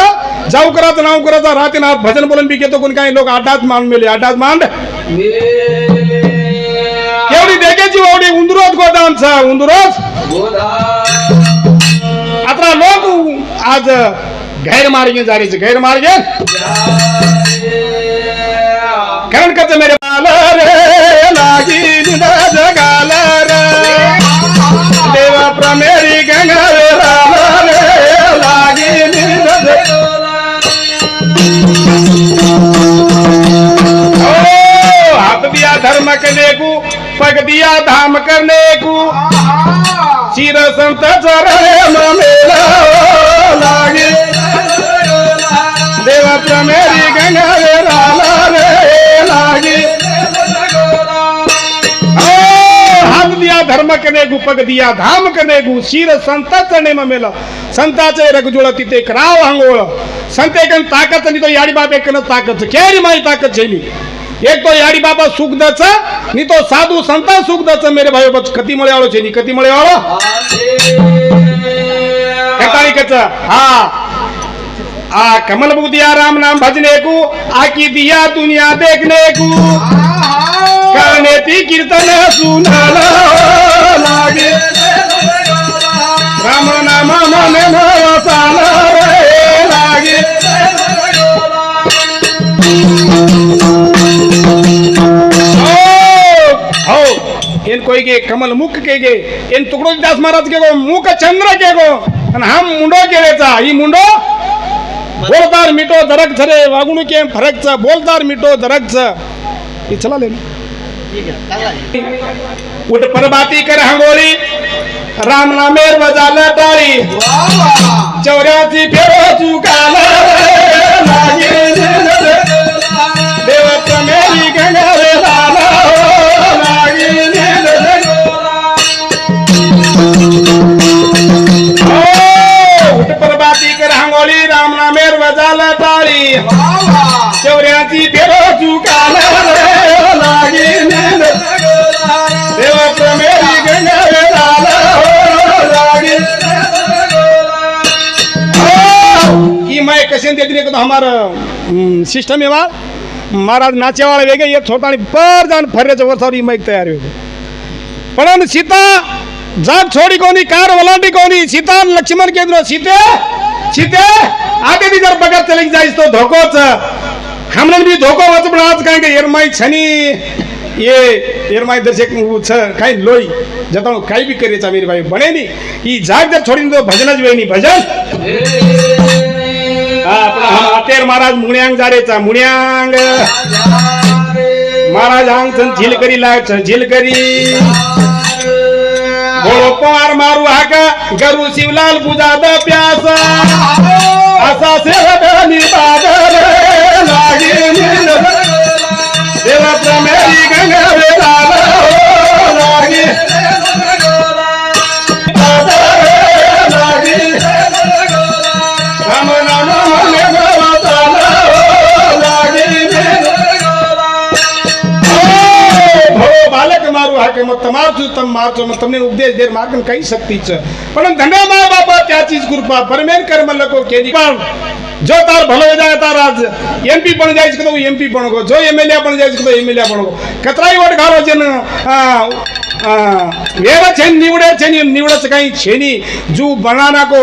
जाऊ करा रात ना भजन बोलन भी के तो कोण काही लोग आडात मान मेले आडात मान केवढी देखेची एवढी उंदरोज गोदाम छ उंदरोज आता लोक आज गैरमार्गे जा रहे गैरमार्गे कारण कच मेरे रे लागी जगाल रे देवा प्रमेरी गंगा रे लागी हाथ दिया धर्म करने को पग दिया धाम करने को शिर संत चरण मेला लागे देवा प्रमेरी गंगा रे लागे हाथ दिया धर्म करने को पग दिया धाम करने को शिर संत चरणे मेला संताचे रगजुळ तिथे कराव अंगोळ संते कन ताकत नाही तो याडी बाप एक ताकत केरी माई ताकत छेली एक तो याडी बाबा सुख दच नी तो साधू संता सुख दच मेरे भाई बच कती मळे वाळो छेनी कती मळे वाळो कताई कच हाँ आ कमल बुदिया राम नाम भजने को आकी दिया दुनिया देखने को करने ती कीर्तन सुनाला लागे राम नाम मन वसाला लागे हो इन कोई के कमल मुख के गे इन तुकडोजी दास महाराज के गो मुख चंद्र के गो आणि हम मुंडो केलेचा ही मुंडो बोलतार मिटो दरक झरे वागणुके फरकच बोलतार मिटो दरकच चला ले उठ परबाती कर हंगोली राम नामेर बजाल टाळी 84 फेरो चुकाला लागे देव प्रमेरी गंगा रे लागे उठ परबाती कर हंगोली राम नामेर बजाल टाळी 84 फेरो चुकाला लागे देव प्रमेरी गंगा रे लागे की मैं कसे देते तो हमारा सिस्टम है महाराज नाचे वाले वेगे ये छोटा पर जान फर्याच्या वरसावर ही माईक तयार होते पण सीता जाग छोड़ी कोनी कार वलांटी कोनी सीता लक्ष्मण केंद्र सीते सीते आगे भी जर बगैर चली जाइस तो धोकोच हमने भी धोको वच पण आज काय एरमाई छनी ये एरमाई दर्शक छ काय लोई जता काय भी करेचा मेरे भाई बने नी ई जाग जर छोड़ी तो भजनच वेणी भजन हम अतेर महाराज मुण्यांग जारेचा मुण्यांग महाराज आंग झील करी लाग झील करी बोलो पार मारू हाका गरु शिवलाल बुजाद प्यास असा सेवा निबाद लागे देवा प्रमेरी गंगा रे लागे राम नाम बालक मारू हाके मग तमार तम मारतो मग તમને ઉપદેશ દેર માર્ગન કઈ શક્તિ છે પણ ધંધા મા બાપા ત્યાંથી જ કૃપા પરમેન કર્મ લકો કેની પણ જો તાર ભલો જાય તાર આજ એમપી પણ જાય છે તો એમપી પણ ગો જો એમએલએ પણ જાય છે તો એમએલએ પણ ગો કતરાઈ વોટ ઘારો છે ને वेरा छे निवड़े छे निवड़े कहीं छेनी जो बनाना को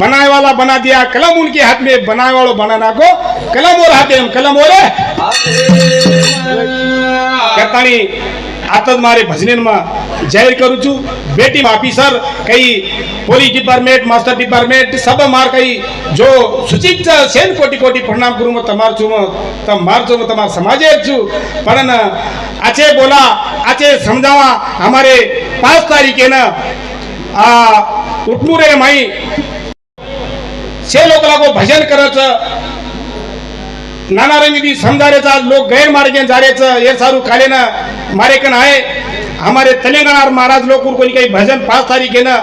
बनाए वाला बना दिया कलम उनके हाथ में बनाए वालों बनाना को कलम और हाथ में कलम और करतानी आतज मारे भजनेन में जाहिर करू छू बेटी ऑफिसर कई पोलीस डिपार्टमेंट मास्टर डिपार्टमेंट सब मार कई जो सूचित सेन कोटी कोटी प्रणाम करू मत तमार छु तम मार छु तमार समाजे छु पण आचे बोला आचे समजावा हमारे 5 तारीखे ना उठमुरे माई से लोकला को भजन करत नाना रंगी समझारेचा लोग गैर मार्गे जारेचं ये सारू खाले ना मारे कन आहे हमारे तेलंगाना महाराज लोग कोणी काही भजन 5 तारीखेनं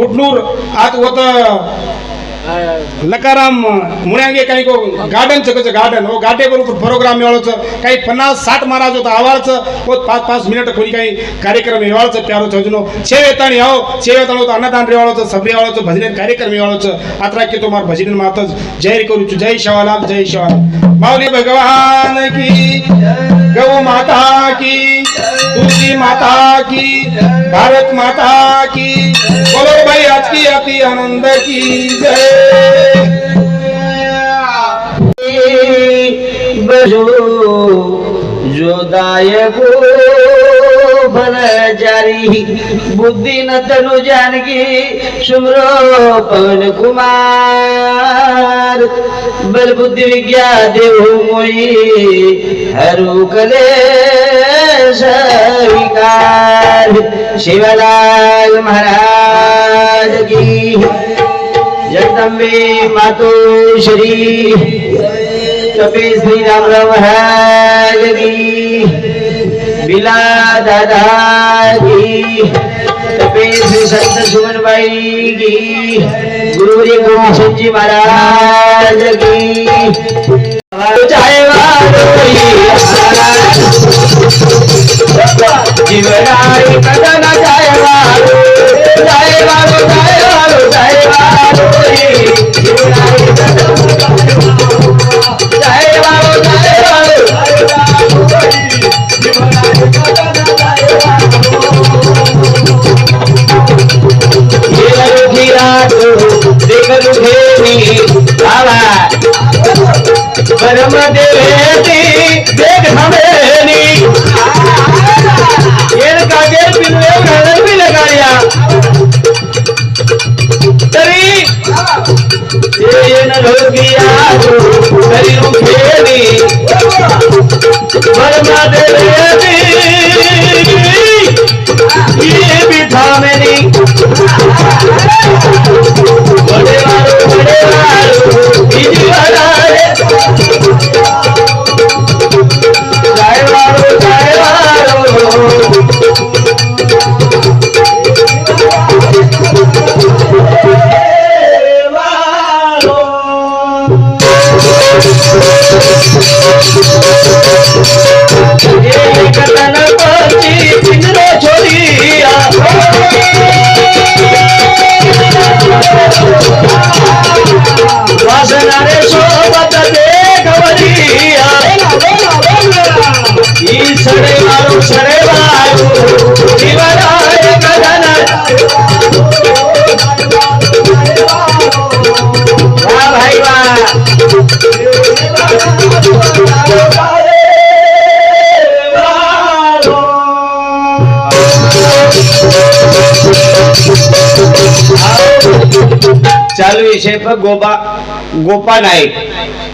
उठनूर आत होत लकाराम मुळ्यांगे काही को गार्डन कसं गार्डन हो गाडे बरोबर प्रोग्राम मिळवायचं काही 50-60 महाराज होतं आवाळचं हो 5-5 मिनिट कोणी काही कार्यक्रम मिळवायचं प्यारो छजनो छेवेताणी हो छेवेताणी होतं अन्नदान रेवाळचं सब रेवाळचं भजन कार्यक्रम मिळवायचं आत्रा की तुम्हार भजन मातच जय करू जय शिवालाल जय शिवालाल माऊली भगवान की गौ माता की तुलसी माता की भारत माता की बोलो भाई आज की आती आनंद की जय बजो जोदायको भल जारी बुद्धि न तनु जानकी सुमरो पवन कुमार बल बुद्धि विज्ञा देव मोई हरु कले स्वीकार शिवलाल महाराज की जगदम्बे मातो श्री कपे श्री राम महाराज की बिला दादा की कपे श्री संत सुमन बाई की गुरु जी गोविंद जी महाराज की चाहे जीवनाई कदन चाहे परम देवेती देख हमेनी का गेल पिल्ले घालर भी लगाया तरी ये न लोगिया तरी रुखेनी परम देवेती ये भी थामेनी बड़े वालो बीजी वाला वासनारे सोबत देखवलिया ई सड़े मारो जीवनाय कदन वाह भाई वाह चालू विषय पर गोपा नायक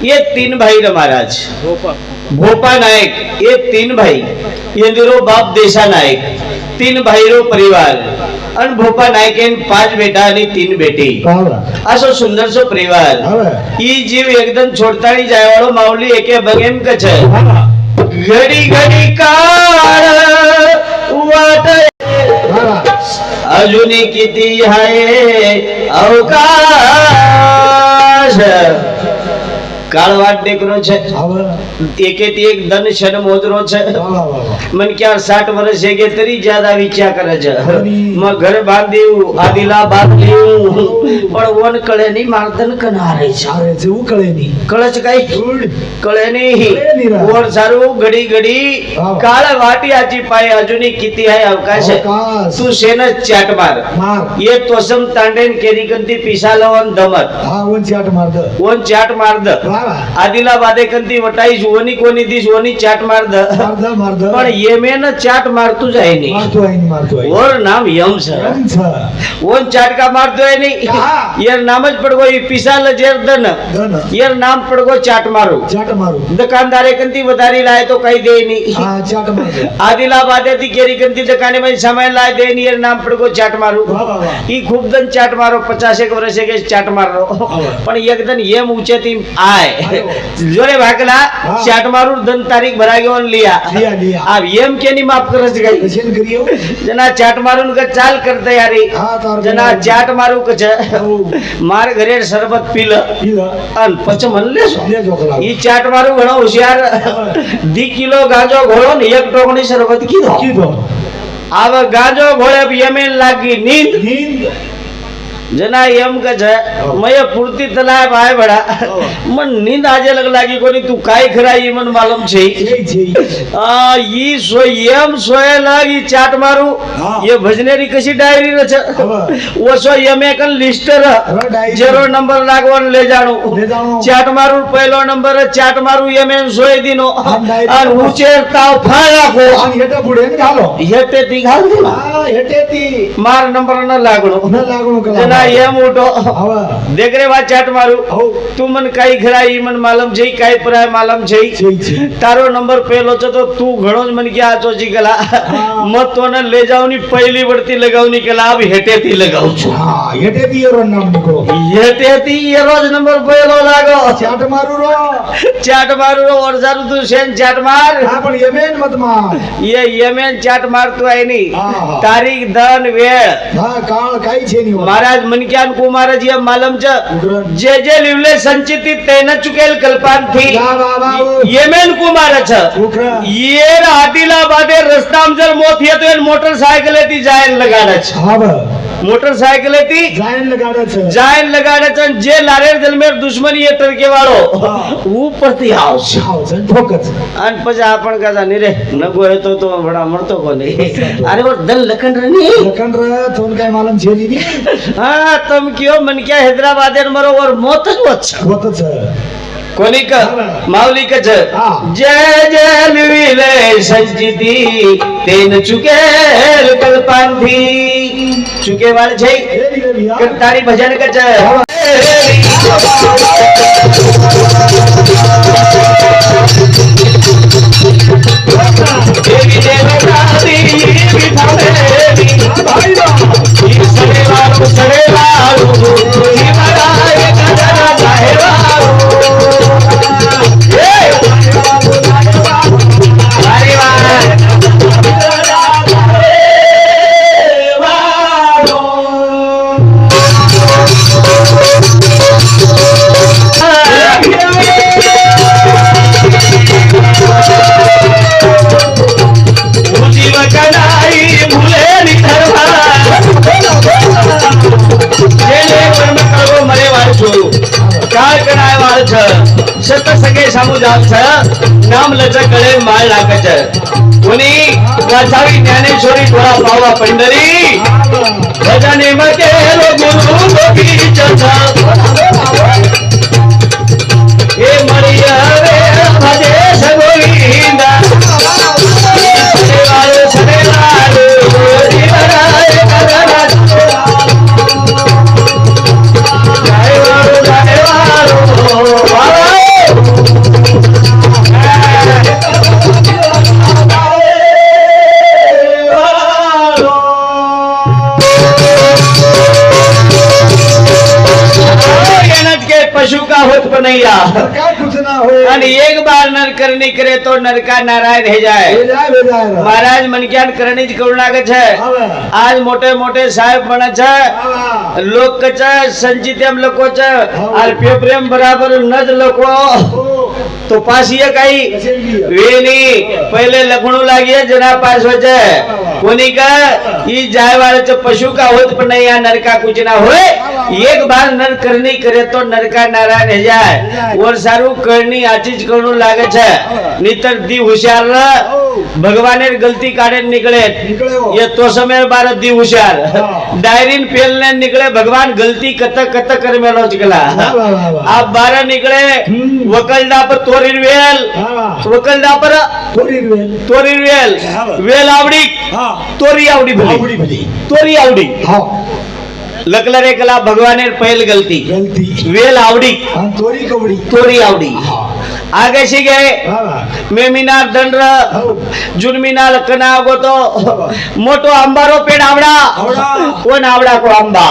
ये 3 भाई रे महाराज भोपा नायक ये 3 भाई इंदिरो बाप देशा नायक 3 भाई रो परिवार आणि भोपा नायक 5 बेटा आणि 3 बेटी असो सुंदर सो परिवार ही जीव एकदम छोडतानी जायवाळो माऊली एके बगेम कछ घडी घडी काळ वाट अजूनही किती आहे अवकाश काळ वाट देखरो छे एकेती एक धन शन मोजरो छे मन क्या 60 वर्ष के तरी ज्यादा विचार करे छे म घर बांधीऊ आदिला बांधीऊ पण वन कळे नी मार्दन कनारे छे जेऊ कळे नी कळे नी वर सारू घडी घडी काळ वाटियाची पाय अजूनही किती आहे अवकाश तू शेन चाट मार ये तोसम तांडेन केरीकंती पिसालवन दमत वन चाट मार द आदिलाबादे कंती वटाई वनी कोणी दिस वनी चाट मार द पण येमेन चाट मारतू जाय नी और नाम यम सर वन चाट का मारतो है नी यार नामच पडगो ई पिसाल जेर दन यार नाम पडगो चाट मारू दुकानदारे कंती वदारी लाय तो काही दे नी आदिलाबादे ती केरीकंती दुकाने में समय लाय दे नी यार नाम पडगो चाट मारू ई खूप दन चाट मारो 50 एक वर्ष के चाट मारो पण एक दन येम ऊंचे ती आय जोरे भाकला चाट मारून दन तारीख भरा घेऊन लिया लिया अब एम के नहीं माफ करस गई कशन करियो जना चाट मारून का चाल कर तयारी हाँ, तार जना बराबर. चाट मारू कच हो. मार घरे सरबत पील इला अन पच म्हणले सो ले जोखला ई चाट मारू घणो होशियार 2 किलो गाजो घोळो ने एक टोकणी सरबत कीधो कीधो अब गाजो घोळे यमेन लागी नींद नींद जना एम कच मय पूर्ति तलाय भाई बड़ा मन नींद आजे लग लागी कोनी तू काय खरा ई मन मालूम छे ई सो एम सोए लागी चाट मारू हाँ. ये भजनेरी कशी डायरी रच वो सो यमे कन लिस्टर डायरी. 0 नंबर लागवन ले जाणू ले जाणू. चाट मारू पहिलो नंबर चाट मारू यमे सोए दिनो हाँ, डायरी. आणि उचेर ताव फाळ राखो आणि हेटा पुढे घालो हेटे ती घाल दे हा हेटे ती मार नंबर न लागणो न लागणो कला जना एम उठो हवा देख रे बा चाट मारू हो तू मन काई खरा ई मन मालूम छै काई पराय मालूम छै छै तारो नंबर पहिलो छ तो तू घणो ज मन के आचो जी कला मत तो न ले जावनी पहिली वरती लगावनी कला अब हेटे ती लगाऊ छु हा हेटे ती रो नाम निकलो हेटे ती ये रोज नंबर पहिलो लागो चाट मारू रो चाट मारू रो और जारू तू सेन चाट मार हा पण यमेन मत मार ये यमेन चाट मार तू आई नी हाँ. तारीख दन वेळ हा काळ काही छे नी महाराज मनक्यान को महाराज ये मालूम छ उग्रन. जे जे लिवले संचिती तेन चुकेल कल्पांथी वा वा वा येमेन कुमार छ उग्रन. ये आदिलाबादे रस्ताम जर मोत येतो आणि मोटरसायकल ती जायन लगाडच हा ब मोटरसायकल ती जायन लगाडच जायन लगाडच आणि जे लारेर जलमेर दुश्मनी ये टरके वाळो हाँ. ઉપરથી આવશે हाव जन ठोकच आणि પછી आपण का जाणे रे नको येतो तो बडा मरतो कोणी अरे वर दल लखन रनी लखन र तोन काय मालूम छे नी हा तम कियो मन क्या हैदराबादेर मरोवर मोतच वच होतच कोणी का माऊली कच हा. जय जय लिविले संचिती तेन चुकेल कल्पांथी चुके वाल छै हे नी रे बिया करतारी भजन कच देवी देवतादी विठावेली भाई ई सडेवारू सडेवारू ई मराय कदर जाहेवारू ए अरे वाह जीव कनाई भूले निखरवा जेले कर्म करवो मरे वाळ छोरू काय कणाय वाळ छ सत सगे सामू जाल छ नाम लच गळे माळ लागच कोणी वाचावी ज्ञानेश्वरी थोडा पावा पंढरी भजने मध्ये गुरु गोपीच हे मरिया रे भजे सगोविंदा सडेवाळू सडेवाळू जीवराय कदरा जायवाळू जायवाळू वाळू पशु का होत बनैया काय कुछ ना होए आणि एक बार नर करनी करे तो नर का नारायण हे जाए ले जाए महाराज मनक्यान करणी ज करू लागे छे हवा आज मोटे मोटे साहेब बने छे हवा लोक कच संचितम लोको छे और पेपरेम बराबर नज लोको तो पास ये काही वेनी पहिले लखणू लागिए जना पास हो जाए कोणी का ई जाय वाले तो पशु का होत पण नहीं या नर का कुछ ना होए एक बार नर करनी करे तो नर का नारायण है जाए और सारू करनी आचीज करू लागे छे नितर दी होशियार भगवानेर गलती काढे निकले ये तो समय बार दी होशियार डायरीन पेलने निकले भगवान गलती कत कत कर मेलो चकला आप बारह निकले वकलडा पर तोरीर वेल वकलडा पर तोरीर वेल वेल आवडी तोरी आवडी भली तोरी आवडी लकला रे कला भगवानेर पहल गलती गलती वेल आवडी आणि तोरी कवडी तोरी आवडी आगे शिगे मेमिनार दंड्र जुनमिनाल कना गोतो मोटो अंबारो पेड़ आवड़ा कोण आवड़ा को अंबा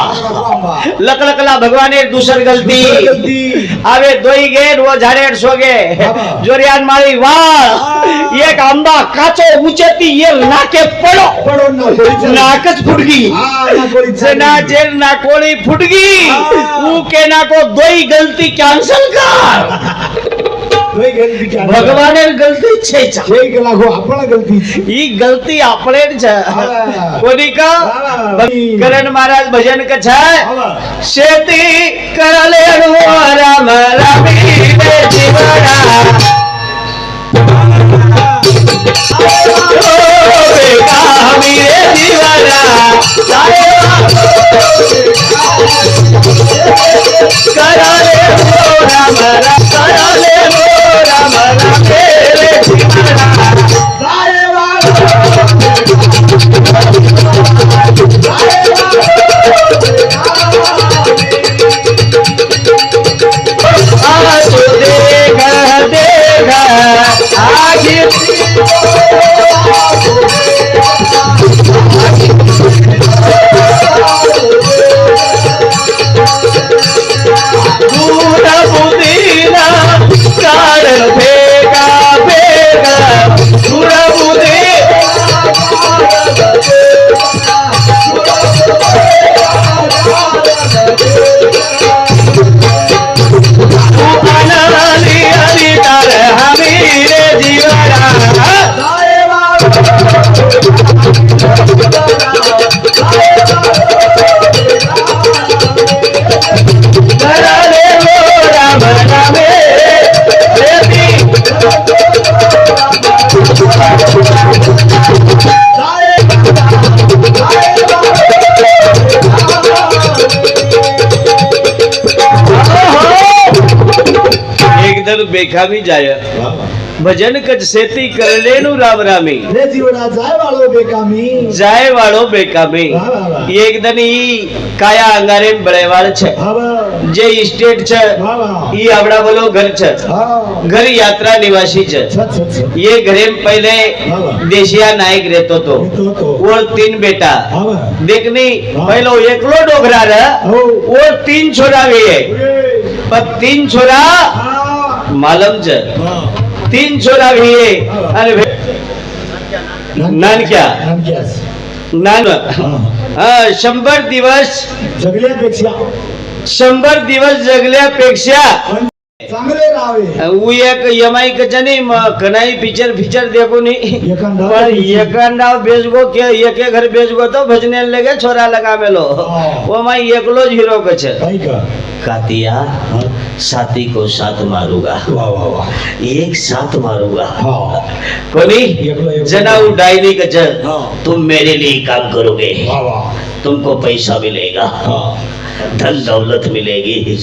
लकलकला भगवाने दूसर गलती आवे दोई गे वो झाड़ेड़ सोगे जोरियान मारी वाळ एक आंबा काचो ऊंचेती ये नाके पड़ो नाकच फुटगी जना जेर नाकोळी फुटगी ऊ के नाको दोई गलती कैंसल कर भगवाने गलती छे ई गलती आपणे छ कोनी का करण महाराज भजन क छ शेती करले राम रामी रे जीवरा बेकामी रे जीवरा करले राम करले राम रामे रे जीवरा आजो देख आगे दूर बुदीना काढल बेगा बेगा दूर अनाली अली तार हमी रे जीवरा करले राम रामे एकदम बेखामी जाय भजन कच सेती करलेनु राम रामी रे जीवना जाय वाळो बेकामी एकदम ई काया अंगारे बळेवाळ छे जे स्टेट छे ई आवड़ा बोलो घर छे घर यात्रा निवासी छे ये घरे में पहले देशिया नायक रहतो तो और 3 बेटा देखनी पहलो एकलो डोगरा रे और 3 छोरा वे पर 3 छोरा मालम छे 3 छोरा वे अरे नानक्या नान 100 दिवस जगल्यापेक्षा 100 दिवस जगल्यापेक्षा चांगले राहावे वो एक यमाई कचनी कनाई पिक्चर देखो नहीं पर एकांडा बेचगो के एक घर बेचगो तो भजने लगे छोरा लगा मेलो वो माई एकलो हीरो कछ कातिया साथी को साथ मारूंगा एक साथ मारूंगा कोनी जना डायनी कच तुम मेरे लिए काम करोगे तुमको पैसा मिलेगा धन दौलत मिलेगी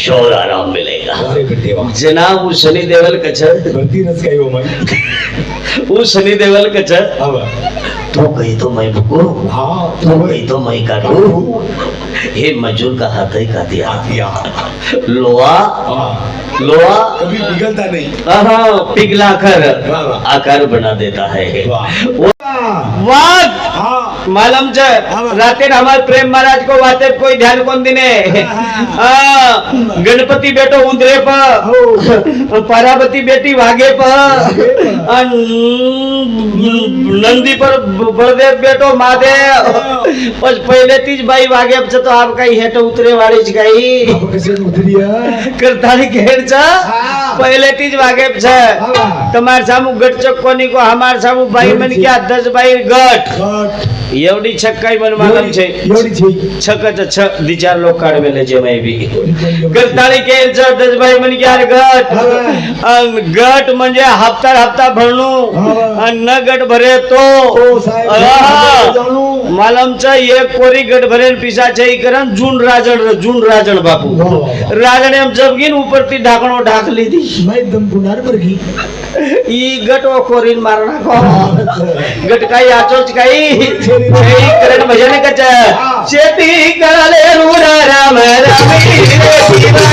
शोर आराम मिलेगा जनाब वो शनि देवल कच वो शनि देवल कच तो कही तो मैं भुको तो कही तो मैं काटू हे मजूर का हाथ ही का दिया लोहा कभी पिघलता नहीं पिघला कर आकार बना देता है वाद मालूम छ राते हमारे प्रेम महाराज को वाते कोई ध्यान कौन दिने गणपति बेटो उंदरे पर पार्वती बेटी वागे पर नंदी पर बलदेव बेटो महादेव बस पहले तीज भाई वागे तो आप कहीं हेट उतरे वाली च गई करताली घेर छ पहले तीज वागे छ તમાર સામુ ગટ ચક્કોની કો હમાર સામુ ભાઈ મન ક્યા 10 ભાઈ ગટ એવડી છક્કાઈ મન માલમ છે એવડી છે છક છ દિચાર લોક કાઢવે લે જે મે બી કરતાળી કેર छ 10 ભાઈ મન ક્યા ગટ ગટ म्हणजे हप्ता हप्ता भरणू आणि न गट भरे तो मालम छ एक कोरी गट भरेन पिसा छै करन जून राजन बापू राजन एम जबगिन ऊपर ती ढाकणो ढाक लीधी मैं दम गुनार पर की ई गटो कोरीन मारना को गट काई आचोच काई छेई करन भजन कच चेती करले रूरा राम रामी रे जीवना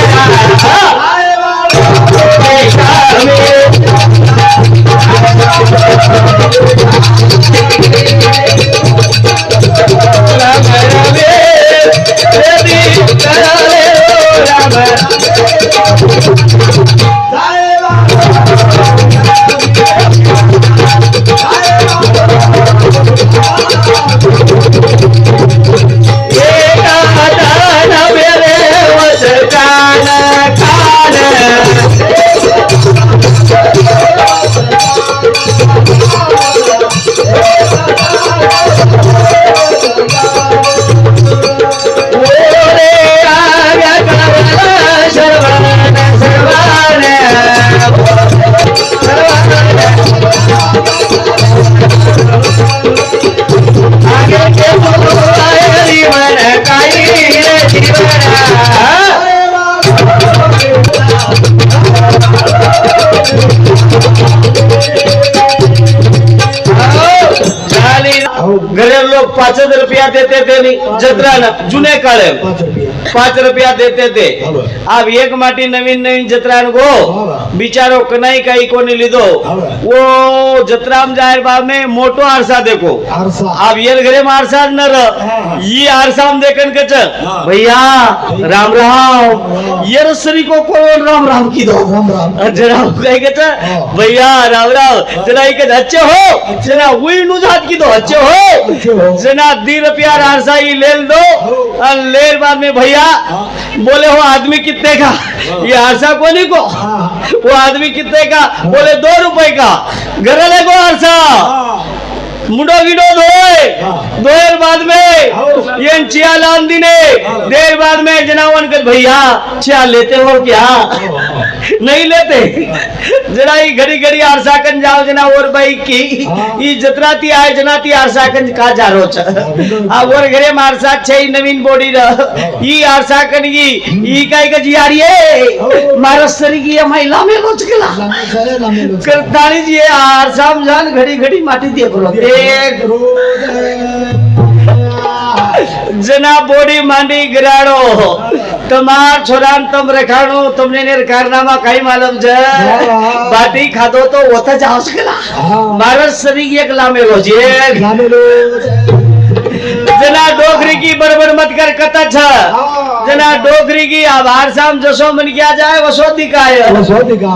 घरे लोग 5 रुपया देते थे नहीं जत्रा न जुने काले 5 रुपया देते थे अब एक माटी नवीन नवीन जत्रा गो बिचारो कनाई का कोनी लीधो वो जत्रा में जाहिर बाब में मोटो आरसा देखो अब ये घरे में आरसा न रह ये आरसा में देखन के भैया राम राम ये रसरी को कौन राम राम की दो जरा कहे के भैया राम राम जरा के अच्छे हो जरा वही नुजात की दो अच्छे हो जना 2 रुपया आरसा ही ले दो और ले बाद में भैया बोले हो आदमी कितने का ये आरसा कोनी को वो आदमी कितने का बोले 2 रुपए का घर ले गो आरसा मुंडो गिडो दोएर बाद में ये चिया लान दिने देर बाद में जनावन कर भैया चिया लेते हो क्या नहीं लेते जरा ही घड़ी घड़ी आरसाकन जाओ जना और भाई की ये जतराती आए जनाती आरसाकन का जा रो छ अब और घरे मारसा छे नवीन बॉडी र ई आरसाकन ई काई का जियारी है मारसरी की महिला में लोच गेला करतानी जी आरसाम जान घड़ी घड़ी माटी देख रो एक जना बॉडी मांडी गिराड़ो तमार छोरान तम रखाणो तुमने ने कारनामा काई मालूम छ बाटी खादो तो ओथ जावस गेला मारस सरी एक लामेलो जे जना डोगरी की बड़बड़ मत कर कता छ जना डोगरी की आभार शाम जसो मन किया जाए वसो दिखाए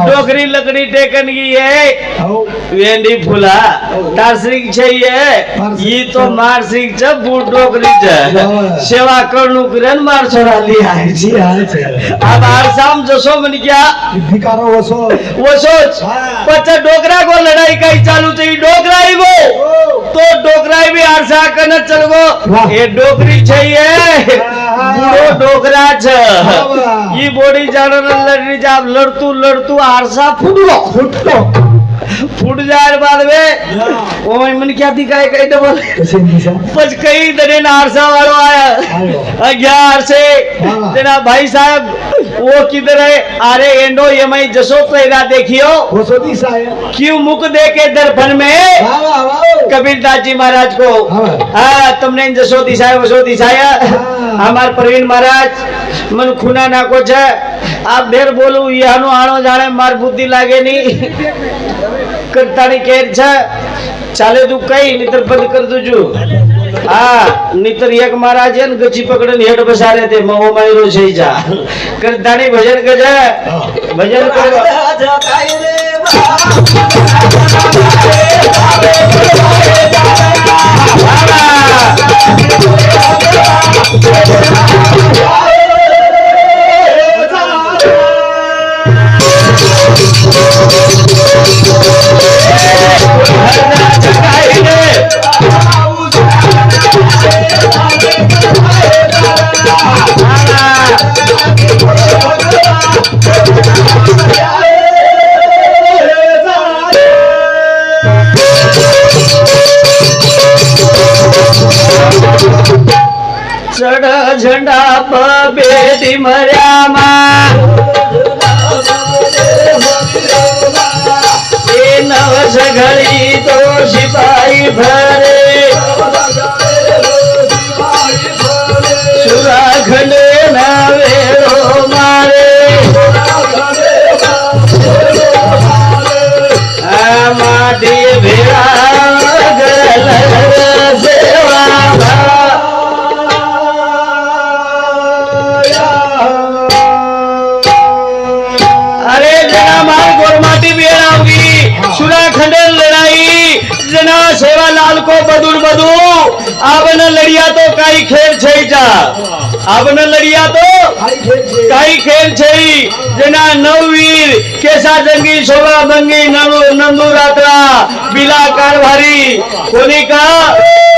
डोगरी लकड़ी टेकन की है वेंडी फूला तारसिक छे ये तो मारसिक छ बूट डोगरी छ सेवा करनु करन मार छोरा लिया है जी आभार शाम जसो मन किया भिकारो वसो पचा डोगरा को लड़ाई कई चालू थी डोगरा ही वो तो डोगरा भी आरसा कन चल गो ये डोगरी चाहिए बूढ़ो डोगरा छ ये बॉडी जान लड़नी जाब लड़तू आरसा फूट जाए बाद में ओ मन क्या दिखाए कई डबल बस कई दने आरसा वालों आया 11 से तेरा भाई साहब वो किधर है अरे एंडो ये मैं जसो तेरा देखियो क्यों मुख दे के दर्पण में कबीरदास जी महाराज को तुमने जसो दिशाया वसो दिशाया हमार प्रवीण महाराज मन खुना ना को छ आप ढेर बोलू यानो आनो जाने मार बुद्धि लागे नहीं करतानी केर छ चाले दू कई नितर बंद कर दूजू नितर एक महाराज है गची पकड़न हेड बसारे थे मो मायरो छई जा करतानी भजन गज भजन कर चढ़ झंडा बेटी मर्यामा नव घड़ी तो सिपाही भरे सुराखंड नावेरो मारे જેના સેવાલાલ કો બધું બધું આવને લડિયા તો કાઈ ખેલ છે જા આવને લડિયા તો કાઈ ખેલ છે જેના નવવીર કેસા જંગી શોભા બંગી નંદુ રાત્રા बिला कारभारी कोणी का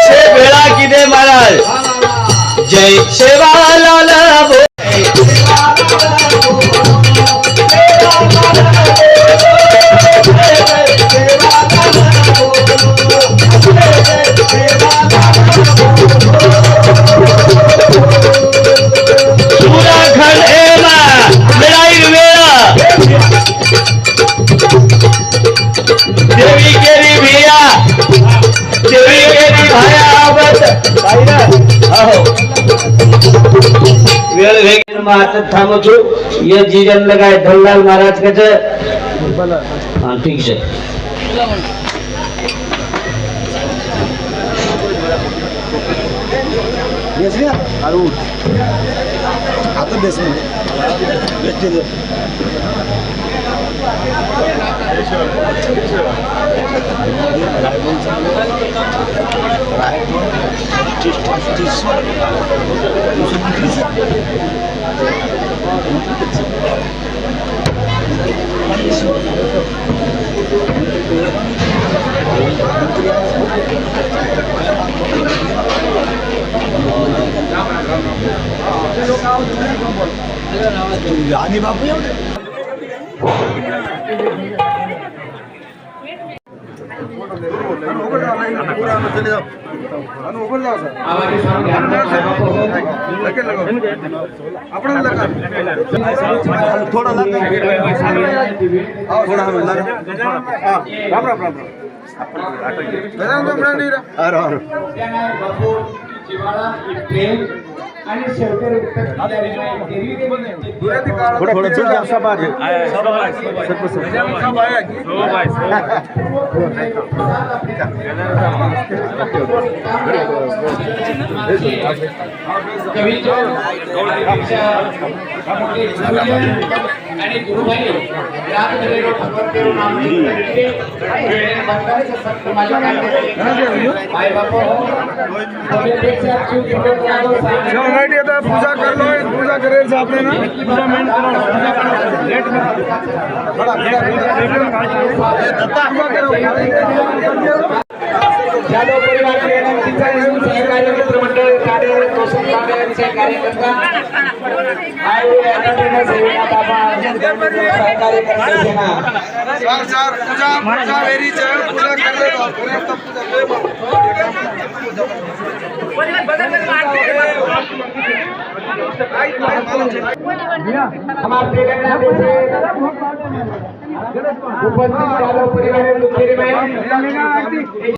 से भेळा किदे महाराज जय सेवालाल सूराखंड एमा लड़ाई वेळा देवी केरी भिया देवी केरी भाया आवत आहो वेळ वेगेन मात थांबो छु ये जीजन लगाए धनलाल महाराज के छे हां ठीक छे आणि गुरुभाई रात भरेरो भगवंतेरो नाम लेके माझ्या आई बापो पेक्षा चूक राइट आता पूजा कर लो पूजा करे आपने ना पूजा मेन करो लेट जादव परिवार के सहकारी मित्र मंडळ कार्य पोषण कार्य कार्यकर्ता आयो एकाडेमी सेवेना बाबा सहकारी करते सेना सर पूजा वेरी पूजा कर ले तब हमारे प्रेरणा से उपस्थित जादव परिवार के